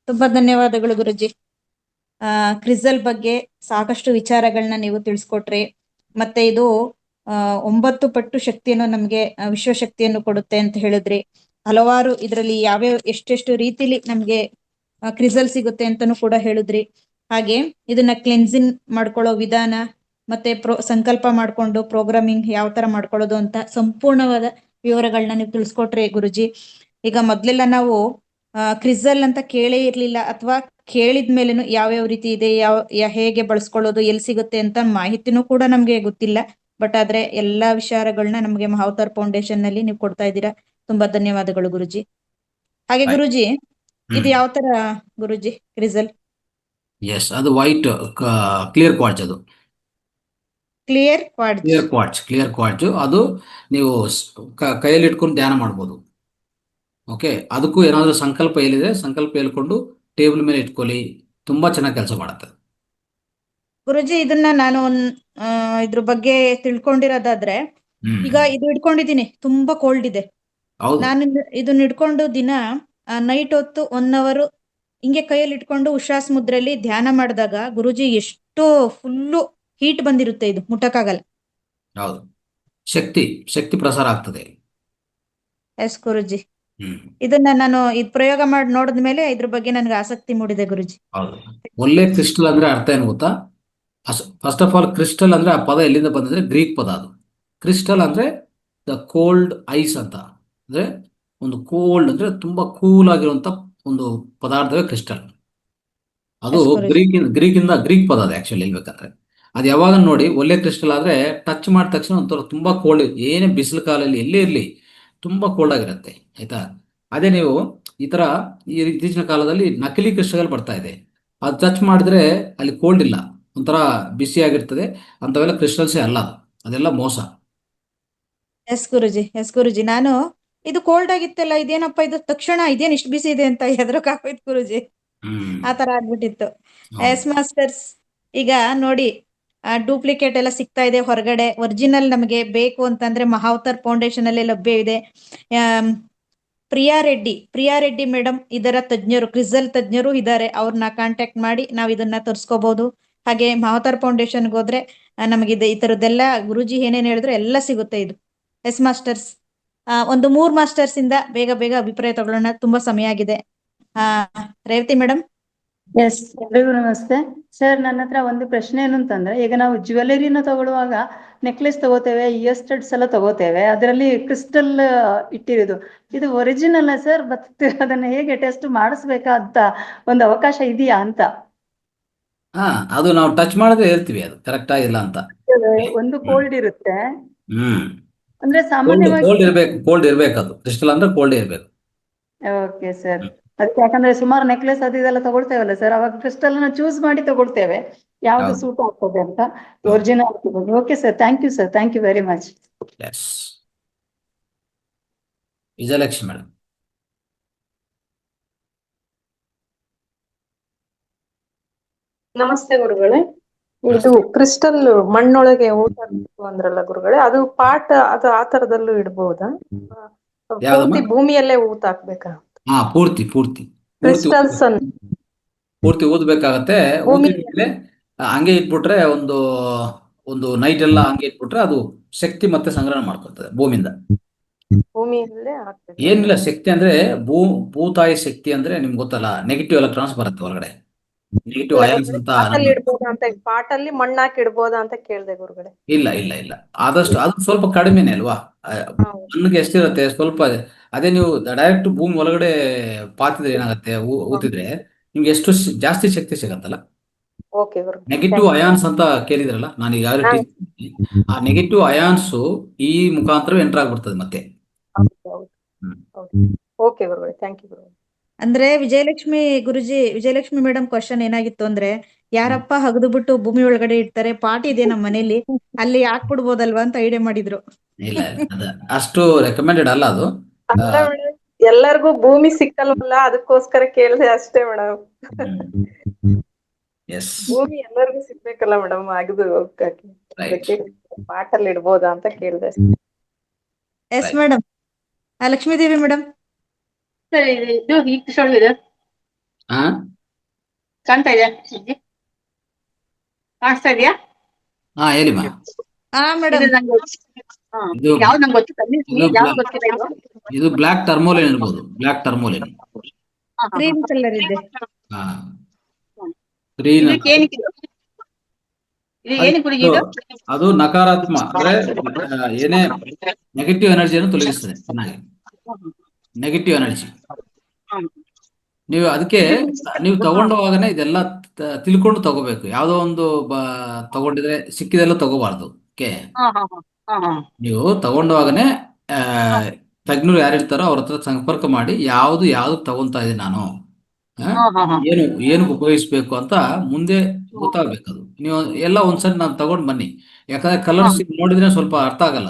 ತುಂಬಾ ಧನ್ಯವಾದಗಳು ಗುರುಜಿ. ಕ್ರಿಸಲ್ ಬಗ್ಗೆ ಸಾಕಷ್ಟು ವಿಚಾರಗಳನ್ನ ನೀವು ತಿಳಿಸ್ಕೊಟ್ರಿ. ಮತ್ತೆ ಇದು 9 ಪಟ್ಟು ಶಕ್ತಿಯನ್ನು ನಮ್ಗೆ ವಿಶ್ವಶಕ್ತಿಯನ್ನು ಕೊಡುತ್ತೆ ಅಂತ ಹೇಳಿದ್ರಿ. ಹಲವಾರು ಇದರಲ್ಲಿ ಯಾವ್ಯಾವ ಎಷ್ಟೆಷ್ಟು ರೀತಿಲಿ ನಮ್ಗೆ ಕ್ರಿಸಲ್ ಸಿಗುತ್ತೆ ಅಂತಾನು ಕೂಡ ಹೇಳಿದ್ರಿ. ಹಾಗೆ ಇದನ್ನ ಕ್ಲೆನ್ಸಿನ್ ಮಾಡ್ಕೊಳ್ಳೋ ವಿಧಾನ ಮತ್ತೆ ಸಂಕಲ್ಪ ಮಾಡ್ಕೊಂಡು ಪ್ರೋಗ್ರಾಮಿಂಗ್ ಯಾವ ತರ ಮಾಡ್ಕೊಳ್ಳೋದು ಅಂತ ಸಂಪೂರ್ಣವಾದ ವಿವರಗಳನ್ನ ನೀವು ತಿಳಿಸ್ಕೊಟ್ರಿ ಗುರುಜಿ. ಈಗ ಮೊದ್ಲೆಲ್ಲ ನಾವು ಕ್ರಿಸಲ್ ಅಂತ ಕೇಳೇ ಇರ್ಲಿಲ್ಲ, ಅಥವಾ ಕೇಳಿದ್ಮೇಲೆನು ಯಾವ್ಯಾವ ರೀತಿ ಇದೆ, ಹೇಗೆ ಬಳಸ್ಕೊಳ್ಳೋದು, ಎಲ್ಲಿ ಸಿಗುತ್ತೆ ಅಂತ ಮಾಹಿತಿನೂ ಕೂಡ ನಮ್ಗೆ ಗೊತ್ತಿಲ್ಲ. ಬಟ್ ಆದ್ರೆ ಎಲ್ಲಾ ವಿಚಾರಗಳನ್ನ ನಮ್ಗೆ ಮಹಾವತಾರ್ ಫೌಂಡೇಶನ್ ನಲ್ಲಿ ನೀವು ಕೊಡ್ತಾ ಇದ್ದೀರಾ. ತುಂಬಾ ಧನ್ಯವಾದಗಳು ಗುರುಜಿ. ಹಾಗೆ ಗುರುಜಿ, ಇದು ಯಾವ ತರ ಗುರುಜಿ ಕ್ರಿಸಲ್? ಎಸ್, ಅದು ವೈಟ್ ಕ್ಲಿಯರ್ ಕ್ವಾರ್ಟ್ಜ್. ಅದು ಕ್ಲಿಯರ್ ಕ್ವಾರ್ಟ್ಜ್. ಕ್ಲಿಯರ್ ಕ್ವಾರ್ಟ್ಜ್ ಅದು ನೀವು ಕೈಯಲ್ಲಿ ಇಟ್ಕೊಂಡು ಧ್ಯಾನ ಮಾಡ್ಬೋದು. ಓಕೆ, ಅದಕ್ಕೂ ಏನಾದರೂ ಸಂಕಲ್ಪ ಹೇಳಿದ್ರೆ ಸಂಕಲ್ಪ ಹೇಳ್ಕೊಂಡು ಟೇಬಲ್ ಮೇಲೆ ಇಟ್ಕೊಳ್ಳಿ, ತುಂಬಾ ಚೆನ್ನಾಗಿ ಕೆಲಸ ಮಾಡುತ್ತೆ. ಗುರುಜಿ, ಇದನ್ನ ನಾನು ಇದ್ರ ಬಗ್ಗೆ ತಿಳ್ಕೊಂಡಿರೋದಾದ್ರೆ, ಈಗ ಇದು ಇಟ್ಕೊಂಡಿದ್ದೀನಿ, ತುಂಬಾ ಕೋಲ್ಡ್ ಇದೆ. ನಾನು ಇದನ್ನ ಇಟ್ಕೊಂಡು ದಿನ ನೈಟ್ ಹೊತ್ತು 1 hour ಹಿಂಗೆ ಕೈಯಲ್ಲಿ ಇಟ್ಕೊಂಡು ಉಶ್ವಾಸ ಮುದ್ರೆಯಲ್ಲಿ ಧ್ಯಾನ ಮಾಡಿದಾಗ ಗುರುಜಿ ಎಷ್ಟು ಫುಲ್ಲು ಹೀಟ್ ಬಂದಿರುತ್ತೆ, ಇದು ಮುಟ್ಟಕ್ಕಾಗಲ್ಲ. ಹೌದು, ಶಕ್ತಿ ಪ್ರಸಾರ ಆಗ್ತದೆ. ಎಸ್ ಗುರುಜಿ, ಇದನ್ನ ನಾನು ಪ್ರಯೋಗ ಮಾಡಿ ನೋಡಿದ್ಮೇಲೆ ಇದ್ರ ಬಗ್ಗೆ ನನಗೆ ಆಸಕ್ತಿ ಮೂಡಿದೆ ಗುರುಜಿ. ಹೌದು, ಒಳ್ಳೆ ಕ್ರಿಸ್ಟಲ್ ಅಂದ್ರೆ ಅರ್ಥ ಏನು ಗೊತ್ತಾ? ಫಸ್ಟ್ ಆಫ್ ಆಲ್, ಕ್ರಿಸ್ಟಲ್ ಅಂದ್ರೆ ಆ ಪದ ಎಲ್ಲಿಂದ ಬಂದಿದ್ರೆ ಗ್ರೀಕ್ ಪದ ಅದು. ಕ್ರಿಸ್ಟಲ್ ಅಂದ್ರೆ ದ ಕೋಲ್ಡ್ ಐಸ್ ಅಂತ, ಅಂದ್ರೆ ಒಂದು ಕೋಲ್ಡ್ ಅಂದ್ರೆ ತುಂಬಾ ಕೂಲ್ ಆಗಿರುವಂತ ಒಂದು ಪದಾರ್ಥವೇ ಕ್ರಿಸ್ಟಲ್. ಅದು ಗ್ರೀಕ್ ಪದ ಅದು ಆಕ್ಚುಲಿ ಹೇಳ್ಬೇಕಂದ್ರೆ. ಅದು ಯಾವಾಗ ನೋಡಿ, ಒಳ್ಳೆ ಕ್ರಿಸ್ಟಲ್ ಆದ್ರೆ ಟಚ್ ಮಾಡಿದ ತಕ್ಷಣ ಒಂಥರ ತುಂಬಾ ಕೋಲ್ಡ್, ಏನೇ ಬಿಸಿಲು ಕಾಲಲ್ಲಿ ಎಲ್ಲೇ ಇರಲಿ ತುಂಬಾ ಕೋಲ್ಡ್ ಆಗಿರುತ್ತೆ, ಆಯ್ತಾ? ಅದೇ ನೀವು ಈ ತರ ಇತ್ತೀಚಿನ ಕಾಲದಲ್ಲಿ ನಕಲಿ ಕ್ರಿಸ್ಟಲ್ ಬರ್ತಾ ಇದೆ, ಅದು ಟಚ್ ಮಾಡಿದ್ರೆ ಅಲ್ಲಿ ಕೋಲ್ಡ್ ಇಲ್ಲ, ಒಂಥರ ಬಿಸಿ ಆಗಿರ್ತದೆ. ಅಂತವೆಲ್ಲ ಕ್ರಿಸ್ಟಲ್ಸೇ ಅಲ್ಲ, ಅದೆಲ್ಲ ಮೋಸ. ಎಸ್ ಗುರುಜಿ, ನಾನು ಇದು ಕೋಲ್ಡ್ ಆಗಿತ್ತಲ್ಲ, ಇದೇನಪ್ಪ ಇದು, ತಕ್ಷಣ ಇದೇನು ಇಷ್ಟು ಬಿಸಿ ಇದೆ ಅಂತ ಹೆದರಕಾಗೋಯ್ತು ಗುರುಜಿ. ಆ ತರ ಆಗ್ಬಿಟ್ಟಿತ್ತು. ಎಸ್ ಮಾಸ್ಟರ್ಸ್, ಈಗ ನೋಡಿ ಡೂಪ್ಲಿಕೇಟ್ ಎಲ್ಲ ಸಿಗ್ತಾ ಇದೆ ಹೊರಗಡೆ. ಒರಿಜಿನಲ್ ನಮಗೆ ಬೇಕು ಅಂತಂದ್ರೆ ಮಹಾವತಾರ್ ಫೌಂಡೇಶನ್ ಅಲ್ಲೇ ಲಭ್ಯ ಇದೆ. ಪ್ರಿಯಾ ರೆಡ್ಡಿ ಮೇಡಮ್ ಇದರ ತಜ್ಞರು, ಕ್ರಿಸಲ್ ತಜ್ಞರು ಇದ್ದಾರೆ. ಅವ್ರನ್ನ ಕಾಂಟ್ಯಾಕ್ಟ್ ಮಾಡಿ ನಾವು ಇದನ್ನ ತರಿಸ್ಕೋಬಹುದು. ಹಾಗೆ ಮಹಾವತಾರ್ ಫೌಂಡೇಶನ್ಗೆ ಹೋದ್ರೆ ನಮಗೆ ಈ ತರದ್ದೆಲ್ಲ ಗುರುಜಿ ಏನೇನು ಹೇಳಿದ್ರು ಎಲ್ಲ ಸಿಗುತ್ತೆ ಇದು. ಎಸ್ ಮಾಸ್ಟರ್ಸ್, ಒಂದು 3 ಮಾಸ್ಟರ್ಸ್ ಇಂದ ಬೇಗ ಅಭಿಪ್ರಾಯ ತಗೊಳ್ಳೋಣ, ತುಂಬಾ ಸಮಯ ಆಗಿದೆ. ರೇವತಿ ಮೇಡಮ್. ಎಸ್, ಎಲ್ರಿಗೂ ನಮಸ್ತೆ ಸರ್. ನನ್ನ ಹತ್ರ ಒಂದು ಪ್ರಶ್ನೆ ಏನು ಅಂತಂದ್ರೆ, ಈಗ ನಾವು ಜ್ಯುವೆಲರಿನ ತಗೊಳ್ಳುವಾಗ ನೆಕ್ಲೆಸ್ ತಗೋತೇವೆ, ಇಯರ್ ಸ್ಟಡ್ಸ್ ಎಲ್ಲ ತಗೋತೇವೆ, ಅದರಲ್ಲಿ ಕ್ರಿಸ್ಟಲ್ ಇಟ್ಟಿರೋದು, ಇದು ಒರಿಜಿನಲ್ ಸರ್? ಮತ್ತೆ ಅದನ್ನ ಹೇಗೆ ಟೆಸ್ಟ್ ಮಾಡಿಸ್ಬೇಕಾ ಅಂತ ಒಂದು ಅವಕಾಶ ಇದೆಯಾ ಅಂತ? ಅದು ನಾವು ಟಚ್ ಮಾಡಿದ್ರೆ ಹೇಳ್ತೀವಿ ಅದು ಕರೆಕ್ಟ್ ಆಗಿಲ್ಲ ಅಂತ. ಒಂದು ಕೋಲ್ಡ್ ಇರುತ್ತೆ ಅಂದ್ರೆ ಸಾಮಾನ್ಯವಾಗಿ ಕೋಲ್ಡ್ ಇರ್ಬೇಕು, ಅದು ಕ್ರಿಸ್ಟಲ್ ಅಂದ್ರೆ ಕೋಲ್ಡ್ ಇರ್ಬೇಕು. ಓಕೆ ಸರ್, ಅದಕ್ಕೆ ಯಾಕಂದ್ರೆ ಸುಮಾರು ನೆಕ್ಲೆಸ್ ಅದು ಇದೆಲ್ಲ ತಗೊಳ್ತೇವಲ್ಲ ಸರ್, ಅವಾಗ ಕ್ರಿಸ್ಟಲ್ ನ ಚೂಸ್ ಮಾಡಿ ತಗೊಳ್ತೇವೆ, ಯಾವ್ದು ಸೂಟ್ ಆಗ್ತದೆ ಅಂತ, original. Okay sir, thank you sir, thank you very much. Vijayalakshmi madam. ನಮಸ್ತೆ ಗುರುಗಳೇ. ಇದು ಕ್ರಿಸ್ಟಲ್ ಮಣ್ಣೊಳಗೆ ಊಟ ಅಂದ್ರಲ್ಲ ಗುರುಗಳೇ, ಅದು ಪಾಟ್ ಅದು ಆ ತರದಲ್ಲೂ ಇಡ್ಬಹುದಾ? ಪೂರ್ತಿ ಭೂಮಿಯಲ್ಲೇ ಊತ ಹಾಕ್ಬೇಕಾ? ಪೂರ್ತಿ ಕ್ರಿಸ್ಟಲ್ಸ್ ಪೂರ್ತಿ ಊದ್ಬೇಕಾಗತ್ತೆ. ಊದಿದ್ಮೇಲೆ ಹಂಗೆ ಇಟ್ಬಿಟ್ರೆ ಒಂದು ನೈಟ್ ಎಲ್ಲ ಹಂಗೆ ಇಟ್ಬಿಟ್ರೆ ಅದು ಶಕ್ತಿ ಮತ್ತೆ ಸಂಗ್ರಹಣ ಮಾಡ್ಕೊಳ್ತದೆ ಭೂಮಿಯಿಂದ. ಭೂಮಿಯಲ್ಲೇ ಏನಿಲ್ಲ, ಶಕ್ತಿ ಅಂದ್ರೆ ಭೂತಾಯಿ ಶಕ್ತಿ ಅಂದ್ರೆ ನಿಮ್ಗೆ ಗೊತ್ತಲ್ಲ, ನೆಗೆಟಿವ್ ಎಲೆಕ್ಟ್ರಾನ್ಸ್ ಬರುತ್ತೆ ಹೊರಗಡೆ, ನೆಗೆಟಿವ್ ಅಯಾನ್ಸ್ ಅಂತ. ಪಾಟಲ್ಲಿ ಮಣ್ಣಾಕಿ ಇಡ್ಬೋದಾ ಅಂತ ಕೇಳಿದೆ ಗುರುಗಳೇ. ಇಲ್ಲ, ಆದಷ್ಟು ಅದು ಸ್ವಲ್ಪ ಕಡಿಮೆನೆ ಅಲ್ವಾ, ಮಣ್ಣಿಗೆ ಎಷ್ಟಿರುತ್ತೆ ಸ್ವಲ್ಪ. ಅದೇ ನೀವು ಡೈರೆಕ್ಟ್ ಭೂಮಿ ಒಳಗಡೆ ಪಾತಿದ್ರೆ ಏನಾಗುತ್ತೆ, ಊತಿದ್ರೆ ನಿಮ್ಗೆ ಎಷ್ಟು ಜಾಸ್ತಿ ಶಕ್ತಿ ಸಿಗತ್ತಲ್ಲ. ನೆಗೆಟಿವ್ ಅಯಾನ್ಸ್ ಅಂತ ಕೇಳಿದ್ರಲ್ಲ, ನಾನು ಈಗಾಗಲೇ ಆ ನೆಗೆಟಿವ್ ಅಯಾನ್ಸ್ ಈ ಮುಖಾಂತರ ಎಂಟರ್ ಆಗ್ಬಿಡ್ತದೆ ಮತ್ತೆ. ಅಂದ್ರೆ ವಿಜಯಲಕ್ಷ್ಮಿ ಮೇಡಮ್ ಕ್ವಶನ್ ಏನಾಗಿತ್ತು ಅಂದ್ರೆ, ಯಾರಪ್ಪ ಹಗದು ಬಿಟ್ಟು ಭೂಮಿ ಒಳಗಡೆ ಇಡ್ತಾರೆ, ಪಾಟ್ ಇದೆ ನಮ್ಮ ಮನೇಲಿ, ಅಲ್ಲಿ ಹಾಕ್ಬಿಡ್ಬೋದಲ್ವಾ ಅಂತ ಐಡಿಯಾ ಮಾಡಿದ್ರು. ಇಲ್ಲ, ಅಷ್ಟು ರೆಕಮೆಂಡೆಡ್ ಅಲ್ಲ ಅದು. ಎಲ್ಲರಿಗೂ ಭೂಮಿ ಸಿಕ್ಕಲ್ವಲ್ಲ, ಅದಕ್ಕೋಸ್ಕರ ಕೇಳಿದೆ ಅಷ್ಟೇ ಮೇಡಮ್. ಭೂಮಿ ಎಲ್ಲರಿಗೂ ಸಿಗ್ಬೇಕಲ್ಲ ಮೇಡಮ್, ಅಗದು ಪಾಟಲ್ಲಿ ಇಡ್ಬೋದಾ ಅಂತ ಕೇಳಿದೆ. Yes madam. ಲಕ್ಷ್ಮೀದೇವಿ ಮೇಡಮ್. ಇದು ಈ ಕ್ರಿಸ್ಟಲ್ ಇದೆ, ಹಾ ಕಾಣ್ತಾ ಇದೆಯಾ? ಕಾಣಿಸ್ತಾ ಇದೆಯಾ? ಹಾ ಹೇಳಿಮ್ಮ. ಹಾ ಇದು ಮೇಡಮ್. ನಂಗೆ ಇದು ಯಾವ್ದು ನಂಗೆ ಗೊತ್ತಿಲ್ಲ, ಇದು ಯಾವ್ದು ಗೊತ್ತಿಲ್ಲ ಇದು. ಇದು ಬ್ಲ್ಯಾಕ್ ಟರ್ಮೋಲಿನ್ ಇರ್ಬೋದು, ಬ್ಲ್ಯಾಕ್ ಟರ್ಮೋಲಿನ್. ಕ್ರೀಮ್ ಕಲರ್ ಇದೆ. ಹಾ ಗ್ರೀನ್ ಇದಕ್ಕೆ ಏನಕ್ಕೆ ಇದು? ಇದು ಏನಕ್ಕೆ ಗುರುಜಿ ಅದು ಇದು? ಅದು ನಕಾರಾತ್ಮಕ ಅಂದ್ರೆ ಏನೇ ನೆಗೆಟಿವ್ ಎನರ್ಜಿಯನ್ನು ತೊಲಗಿಸ್ತದೆ. ಚೆನ್ನಾಗಿ ನೆಗೆಟಿವ್ ಎನರ್ಜಿ. ನೀವು ಅದಕ್ಕೆ ನೀವು ತಗೊಂಡವಾಗನೇ ಇದೆಲ್ಲ ತಿಳ್ಕೊಂಡು ತಗೋಬೇಕು. ಯಾವುದೋ ಒಂದು ತಗೊಂಡಿದ್ರೆ ಸಿಕ್ಕಿದೆಲ್ಲ ತಗೋಬಾರ್ದು. ಓಕೆ, ನೀವು ತಗೊಂಡವಾಗನೇ ತಜ್ಞರು ಯಾರಿರ್ತಾರೋ ಅವ್ರ ಹತ್ರ ಸಂಪರ್ಕ ಮಾಡಿ ಯಾವ್ದು ತಗೊಂತಾ ಇದ್ದೀನಿ ನಾನು, ಏನು ಏನು ಉಪಯೋಗಿಸ್ಬೇಕು ಅಂತ ಮುಂದೆ ಗೊತ್ತಾಗ್ಬೇಕು. ಅದು ನೀವು ಎಲ್ಲ ಒಂದ್ಸರಿ ನಾನು ತಗೊಂಡ್ ಬನ್ನಿ. ಯಾಕಂದ್ರೆ ಕಲರ್ಸ್ ನೋಡಿದ್ರೆ ಸ್ವಲ್ಪ ಅರ್ಥ ಆಗಲ್ಲ,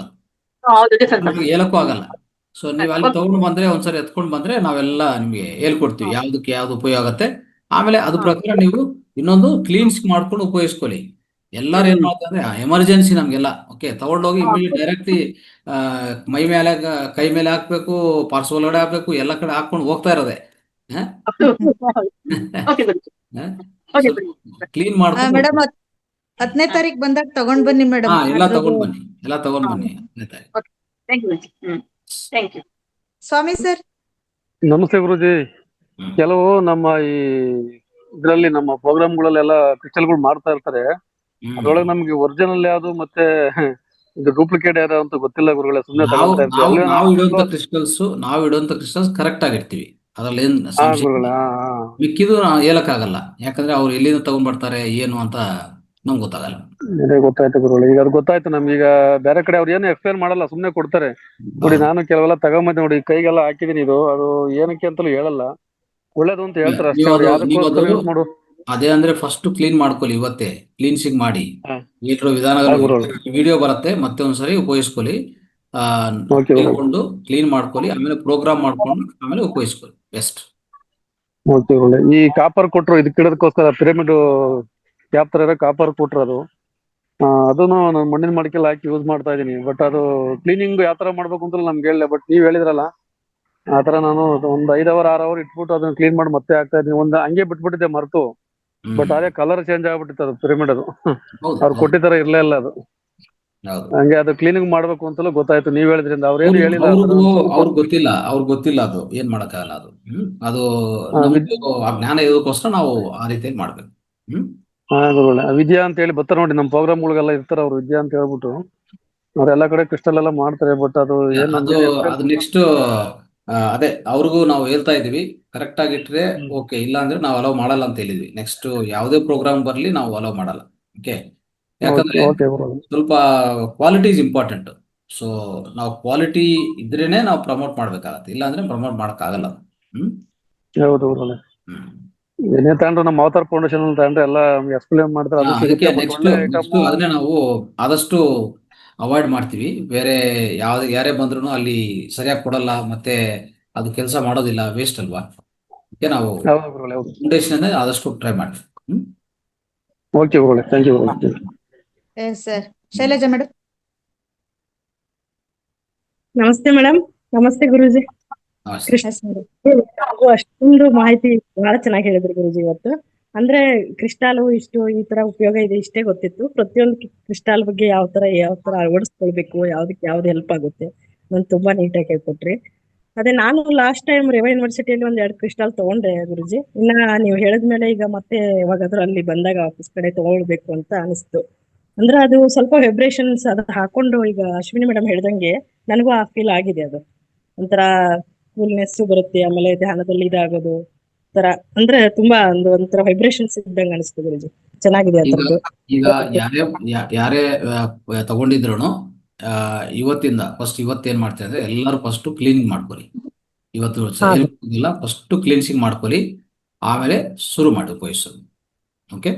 ಹೇಳಕ್ಕೂ ಆಗಲ್ಲ. ಸೊ ನೀವು ಅಲ್ಲಿ ತಗೊಂಡು ಬಂದ್ರೆ ಒಂದ್ಸರಿ ಎತ್ಕೊಂಡು ಬಂದ್ರೆ ನಾವೆಲ್ಲ ನಿಮ್ಗೆ ಹೇಳ್ಕೊಡ್ತೀವಿ ಯಾವ್ದಕ್ಕೆ ಯಾವ್ದು ಉಪಯೋಗ ಆಗುತ್ತೆ. ಆಮೇಲೆ ಅದ್ರ ಪ್ರಕಾರ ನೀವು ಇನ್ನೊಂದು ಕ್ಲೀನ್ಸ್ ಮಾಡ್ಕೊಂಡು ಉಪಯೋಗಿಸ್ಕೊಳ್ಳಿ. ಎಲ್ಲಾರು ಏನ್ ಮಾಡ್ತಾರೆ ಎಮರ್ಜೆನ್ಸಿ ನಮ್ಗೆಲ್ಲ ಓಕೆ ತಗೊಂಡೋಗಿ ಇಮಿಡಿಯೇಟ್ ಡೈರೆಕ್ಟ್ಲಿ ಮೈ ಮೇಲೆ ಕೈ ಮೇಲೆ ಹಾಕ್ಬೇಕು, ಪಾರ್ಸ್ ಒಳಗಡೆ ಹಾಕ್ಬೇಕು, ಎಲ್ಲ ಕಡೆ ಹಾಕೊಂಡು ಹೋಗ್ತಾ ಇರೋದೆ. ಕ್ಲೀನ್ ಮಾಡ್ಕೊಂಡು ಮೇಡಮ್ 10ನೇ ತಾರೀಕು ಬಂದಾಗ ತಗೊಂಡ್ ಬನ್ನಿ ಮೇಡಮ್. ಎಲ್ಲ ತಗೊಂಡ್ ಬನ್ನಿ, ಎಲ್ಲ ತಗೊಂಡ್ ಬನ್ನಿ 10ನೇ ತಾರೀಕು. ಸ್ವಾಮಿ ಸರ್ ನಮಸ್ತೆ ಗುರುಜಿ. ಕೆಲವು ನಮ್ಮ ಈ ಇದ್ರಲ್ಲಿ ನಮ್ಮ ಪ್ರೋಗ್ರಾಮ್ಗಳಲ್ಲೆಲ್ಲ ಕ್ರಿಸ್ಟಲ್ಗಳು ಮಾಡ್ತಾ ಇರ್ತಾರೆ. ಅದ್ರೊಳಗೆ ನಮ್ಗೆ ಒರಿಜಿನಲ್ ಯಾವ್ದು ಮತ್ತೆ ಇದು ಡೂಪ್ಲಿಕೇಟ್ ಯಾವ್ದು ಅಂತ ಗೊತ್ತಿಲ್ಲ ಗುರುಗಳೇ. ಸುಮ್ಮನೆ ತಗೊಂತಾ ಇರ್ತೀವಿ. ನಾವು ಇಡುವಂತ ಕ್ರಿಸ್ಟಲ್ಸ್ ಕರೆಕ್ಟ್ ಆಗಿರ್ತೀವಿ, ಅದ್ರಲ್ಲಿ ಏನ್ ಸಂಶಯ ಇಲ್ಲ. ಮಿಕ್ಕಿದು ಹೇಳಕ್ಕಾಗಲ್ಲ, ಯಾಕಂದ್ರೆ ಅವ್ರು ಎಲ್ಲಿಂದ ತಗೊಂಡ್ ಬರ್ತಾರೆ ಏನು ಅಂತ ನಮ್ಗೆ ಗೊತ್ತಾಗಲ್ಲ. ಗೊತ್ತಾಯ್ತು ಗುರುಗಳೇ, ಈಗ ಅದು ಗೊತ್ತಾಯ್ತು ನಮ್ಗೆ. ಈಗ ಬೇರೆ ಕಡೆ ಅವ್ರು ಏನು ಎಕ್ಸ್ಪ್ಲೇನ್ ಮಾಡಲ್ಲ, ಸುಮ್ನೆ ಕೊಡ್ತಾರೆ. ನೋಡಿ ನಾನು ಕೆಲವೆಲ್ಲ ತಗೊಂಬಂದೆ ನೋಡಿ, ಕೈಗೆಲ್ಲ ಹಾಕಿದೀನಿ. ಇದು ಅದು ಏನಕ್ಕೆ ಅಂತಲೂ ಹೇಳಲ್ಲ, ಒಳ್ಳೇದು ಅಂತ ಹೇಳ್ತಾರೆ ಅಷ್ಟೇ. ಅವ್ರು ಯಾವ್ದಕ್ಕೋಸ್ಕರ ಯೂಸ್ ಮಾಡು. ಅದೇ ಅಂದ್ರೆ ಫಸ್ಟ್ ಕ್ಲೀನ್ ಮಾಡ್ಕೊಳ್ಳಿ, ಇವತ್ತೇ ಕ್ಲೀನ್ಸಿಂಗ್ ಮಾಡಿ ಇಟ್ಟಿರೋ ವಿಧಾನಗಳು ವಿಡಿಯೋ ಬರುತ್ತೆ, ಮತ್ತೆ ಒಂದ್ಸರಿ ಉಪಯೋಗಿಸ್ಕೊಳ್ಳಿ. ತಿಳ್ಕೊಂಡು ಕ್ಲೀನ್ ಮಾಡ್ಕೊಳ್ಳಿ, ಆಮೇಲೆ ಪ್ರೋಗ್ರಾಮ್ ಮಾಡ್ಕೊಂಡು ಆಮೇಲೆ ಉಪಯೋಗಿಸ್ಕೊಳ್ಳಿ ಬೆಸ್ಟ್. ಈ ಕಾಪರ್ ಕೊಟ್ರು ಇದಕ್ಕೆ ಇಡೋದಕ್ಕೋಸ್ಕರ, ಪಿರಮಿಡ್ ಕ್ಯಾಪ್ ತರ ಕಾಪರ್ ಕೊಟ್ರು. ಅದನ್ನು ನಾನು ಮಣ್ಣಿನ ಮಡಿಕೆಲ್ಲ ಹಾಕಿ ಯೂಸ್ ಮಾಡ್ತಾ ಇದೀನಿ. ಬಟ್ ಅದು ಕ್ಲೀನಿಂಗ್ ಯಾವ ತರ ಮಾಡ್ಬೇಕು ಅಂತ ನಮ್ಗೆ ಹೇಳಿಲ್ಲ. ಬಟ್ ನೀವ್ ಹೇಳಿದ್ರಲ್ಲ ಆತರ ನಾನು ಒಂದ್ 5 ಅವರ್ 6 ಅವರ್ ಇಟ್ಬಿಟ್ಟು ಅದನ್ನ ಕ್ಲೀನ್ ಮಾಡಿ ಮತ್ತೆ ಹಾಕ್ತಾ ಇದೀನಿ. ಒಂದ್ ಹಂಗೆ ಬಿಟ್ಬಿಟ್ಟಿದ್ದೆ ಮರ್ತು. ಬಟ್ ಅದೇ ಕಲರ್ ಚೇಂಜ್ ಆಗ್ಬಿಟ್ಟಿತ್ತು ಅದು ಪಿರಮಿಡ್. ಅದು ಅವ್ರು ಕೊಟ್ಟಿತರ ಇರ್ಲೇ ಇಲ್ಲ ಅದು. ಹಂಗೆ ಅದು ಕ್ಲೀನಿಂಗ್ ಮಾಡ್ಬೇಕು ಅಂತಲೂ ಗೊತ್ತಾಯ್ತು ನೀವ್ ಹೇಳಿದ್ರಿಂದ. ಅವ್ರೇನು ಹೇಳಿಲ್ಲ, ಅವ್ರಿಗೆ ಗೊತ್ತಿಲ್ಲ ಅದು ಏನ್ ಮಾಡಕ್ಕಾಗಲ್ಲ. ಅದು ಆ ಜ್ಞಾನ ಇರೋದಕ್ಕೋಸ್ಕರ ನಾವು ಆ ರೀತಿಯಲ್ಲಿ ಮಾಡ್ಬೇಕು. ವಿದ್ಯಾ ಅಂತ ಹೇಳಿ ಬರ್ತಾರೆ ನೋಡಿ, ನಮ್ಮ ಪ್ರೋಗ್ರಾಮ್ಗಳಿಗೆಲ್ಲ ಇರ್ತಾರೆ ಅವ್ರು, ವಿದ್ಯಾ ಅಂತ ಹೇಳ್ಬಿಟ್ಟು. ಅವ್ರ ಎಲ್ಲಾ ಕಡೆ ಕ್ರಿಸ್ಟಲ್ ಎಲ್ಲ ಮಾಡ್ತಾರೆ. ಬಟ್ ಅದು ಅದು ನೆಕ್ಸ್ಟ್ ಅದೇ ಅವ್ರಿಗೂ ನಾವು ಹೇಳ್ತಾ ಇದೀವಿ, ಕರೆಕ್ಟ್ ಆಗಿಟ್ರೆ ಓಕೆ, ಇಲ್ಲ ಅಂದ್ರೆ ನಾವು ಅಲೋ ಮಾಡಲ್ಲ ಅಂತ ಹೇಳಿದ್ವಿ. ನೆಕ್ಸ್ಟ್ ಯಾವುದೇ ಪ್ರೋಗ್ರಾಮ್ ಬರ್ಲಿ ನಾವು ಅಲೋ ಮಾಡಲ್ಲ. ಓಕೆ, ಯಾಕಂದ್ರೆ ಸ್ವಲ್ಪ ಕ್ವಾಲಿಟಿ ಇಸ್ ಇಂಪಾರ್ಟೆಂಟ್. ಸೊ ನಾವು ಕ್ವಾಲಿಟಿ ಇದ್ರೇನೆ ನಾವು ಪ್ರಮೋಟ್ ಮಾಡ್ಬೇಕಾಗತ್ತೆ, ಇಲ್ಲ ಅಂದ್ರೆ ಪ್ರಮೋಟ್ ಮಾಡಕ್ ಆಗಲ್ಲ. ಹೌದು, ಏನೇ ತಗೊಂಡ್ರು ನಮ್ಮ ಅವತಾರ್ ಫೌಂಡೇಶನ್ ತಗೊಂಡ್ರೆ ಎಲ್ಲ ಎಕ್ಸ್ಪ್ಲೇನ್ ಮಾಡ್ತಾರೆ. ಅದನ್ನೇ ನಾವು ಆದಷ್ಟು ಅವಾಯ್ಡ್ ಮಾಡ್ತೀವಿ. ಬೇರೆ ಯಾರೇ ಬಂದ್ರು ಅಲ್ಲಿ ಸರಿಯಾಗಿ ಕೊಡಲ್ಲ, ಮತ್ತೆ ಅದು ಕೆಲಸ ಮಾಡೋದಿಲ್ಲ, ವೇಸ್ಟ್ ಅಲ್ವಾ. ಅದಕ್ಕೆ ನಾವು ಫೌಂಡೇಶನ್ ಆದಷ್ಟು ಟ್ರೈ ಮಾಡ್ತೀವಿ. Sir Shailaja madam. ನಮಸ್ತೆ ಮೇಡಮ್. ನಮಸ್ತೆ ಗುರುಜಿ. ಅಷ್ಟೊಂದು ಮಾಹಿತಿ ಬಹಳ ಚೆನ್ನಾಗಿ ಹೇಳಿದ್ರಿ ಗುರುಜಿ ಇವತ್ತು. ಅಂದ್ರೆ ಕ್ರಿಸ್ಟಾಲು ಇಷ್ಟು ಈ ತರ ಉಪಯೋಗ ಇದೆ ಇಷ್ಟೇ ಗೊತ್ತಿತ್ತು. ಪ್ರತಿಯೊಂದು ಕ್ರಿಸ್ಟಾಲ್ ಬಗ್ಗೆ ಯಾವ ತರ ಅಳವಡಿಸ್ಕೊಳ್ಬೇಕು, ಯಾವ್ದಕ್ಕೆ ಯಾವ್ದು ಹೆಲ್ಪ್ ಆಗುತ್ತೆ ನಾನು ತುಂಬಾ ನೀಟಾಗಿ ಹೇಳ್ಕೊಟ್ರಿ. ಅದೇ ನಾನು ಲಾಸ್ಟ್ ಟೈಮ್ ರೇವಾ ಯೂನಿವರ್ಸಿಟಿಯಲ್ಲಿ 1-2 ಕ್ರಿಸ್ಟಾಲ್ ತಗೊಂಡೆ ಗುರುಜಿ. ಇನ್ನ ನೀವು ಹೇಳಿದ್ಮೇಲೆ ಈಗ ಮತ್ತೆ ಯಾವಾಗಾದ್ರೂ ಅಲ್ಲಿ ಬಂದಾಗ ಆಫೀಸ್ ಕಡೆ ತಗೊಳ್ಬೇಕು ಅಂತ ಅನಿಸ್ತು. ಅಂದ್ರೆ ಅದು ಸ್ವಲ್ಪ ವೈಬ್ರೇಷನ್ಸ್ ಅದು ಹಾಕೊಂಡು, ಈಗ ಅಶ್ವಿನಿ ಮೇಡಮ್ ಹೇಳ್ದಂಗೆ ನನಗೂ ಆ ಫೀಲ್ ಆಗಿದೆ. ಅದು ಒಂಥರ ಕೂಲ್ನೆಸ್ ಬರುತ್ತೆ, ಆಮೇಲೆ ಧ್ಯಾನದಲ್ಲಿ ಇದಾಗೋದು ತರ, ಅಂದ್ರೆ ತುಂಬಾ ಒಂಥರ ವೈಬ್ರೇಷನ್ಸ್ ಇದ್ದಂಗೆ ಅನಿಸ್ತು ಗುರುಜಿ. ಚೆನ್ನಾಗಿದೆ ಅದ್ರದ್ದು. ಈಗ ಯಾರೇ ತಗೊಂಡಿದ್ರು ಇವತ್ತಿಂದ ಫಸ್ಟ್ ಇವತ್ತೇನ್ ಮಾಡ್ತಾರೆ ಅಂದ್ರೆ ಎಲ್ಲರೂ ಫಸ್ಟ್ ಕ್ಲೀನಿಂಗ್ ಮಾಡ್ಕೊಳ್ಳಿ. ಇವತ್ತು ಫಸ್ಟ್ ಕ್ಲೀನ್ಸಿಂಗ್ ಮಾಡ್ಕೊಳ್ಳಿ, ಆಮೇಲೆ ಶುರು ಮಾಡಿ ಉಪಯೋಗಿಸೋದು. ಓಕೆ,